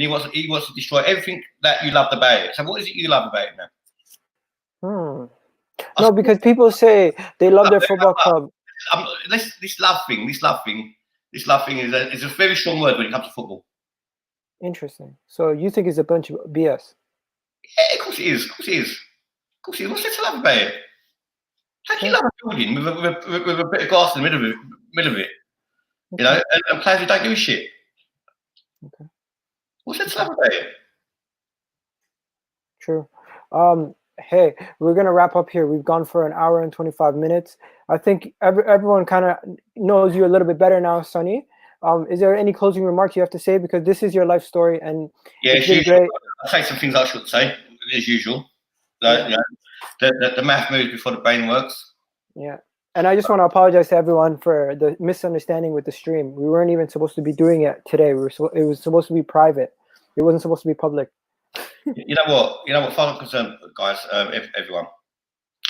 he wants to destroy everything that you loved about it. So what is it you love about it now? No, because people say they love their football club. This love thing is a very strong word when it comes to football. Interesting. So you think it's a bunch of BS? Yeah, of course it is. Of course it is. What's there to love about it? How can you love a building with a bit of glass in the middle of it? You know, and players who don't give a shit. Okay. What's there to love about it? True. hey, we're gonna wrap up here. We've gone for an hour and 25 minutes. I think everyone kind of knows you a little bit better now, Sonny. Is there any closing remarks you have to say? Because this is your life story, and Yeah, it's been great. I'll say some things I shouldn't say, as usual. Yeah. You know, the math moves before the brain works. Yeah. And I just want to apologize to everyone for the misunderstanding with the stream. We weren't even supposed to be doing it today. It was supposed to be private. It wasn't supposed to be public. You know what? As far as I'm concerned, guys, everyone,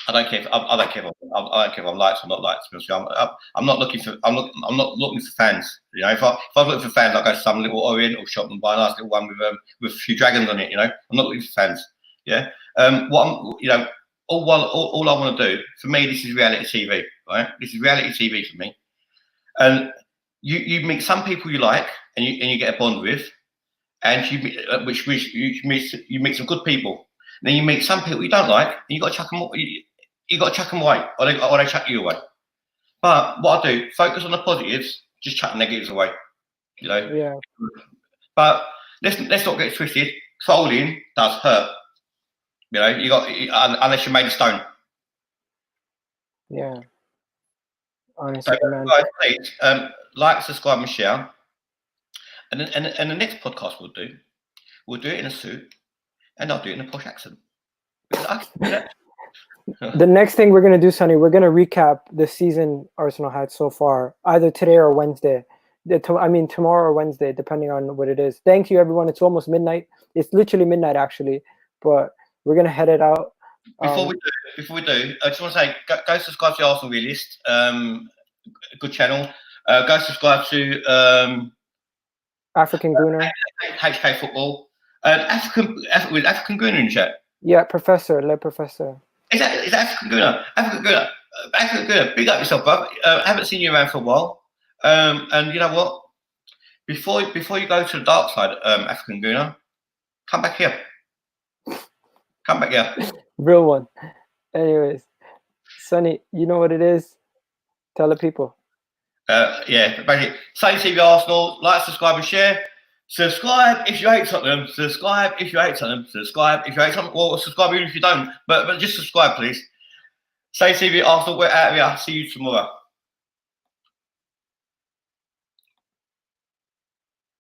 I don't care. I don't care. I don't care if I'm liked or not liked. I'm not looking for. I'm not looking for fans. You know, if I was looking for fans, I'd go to some little Oriental shop and buy a nice little one with a few dragons on it. You know, I'm not looking for fans. Yeah. All I want to do, for me, this is reality TV, right? This is reality TV for me. And you meet some people you like, and you get a bond with, and you meet some good people. Then you meet some people you don't like, and you got to chuck them. You got to chuck them away, or they chuck you away. But what I do, focus on the positives, just chuck the negatives away. You know. Yeah. But let's not get twisted. Trolling does hurt. You know, unless you're made of stone. Yeah. Honestly, So, man. guys, please, like, subscribe, and share. And the next podcast we'll do it in a suit, and I'll do it in a posh accent. The next thing we're gonna do, Sonny, we're gonna recap the season Arsenal had so far, either today or Wednesday. Tomorrow or Wednesday, depending on what it is. Thank you, everyone. It's almost midnight. It's literally midnight, actually, but we're gonna head it out. Before we do, I just want to say, go subscribe to the Arsenal Realist, good channel. Go subscribe to African Gooner. HK Football. African Gooner in chat. Yeah, Professor, Le Professor. Is that African Gooner? African Gooner, big up yourself, bro. Haven't seen you around for a while. And you know what? Before you go to the dark side, African Gooner, come back here. Come back here. Real one. Anyways, Sonny, you know what it is? Tell the people. Yeah, basically, say TV Arsenal, like, subscribe, and share. Subscribe if you hate Tottenham. Subscribe if you hate Tottenham. Subscribe if you hate Tottenham. Or subscribe even if you don't. But just subscribe, please. Say TV Arsenal, we're out of here. See you tomorrow.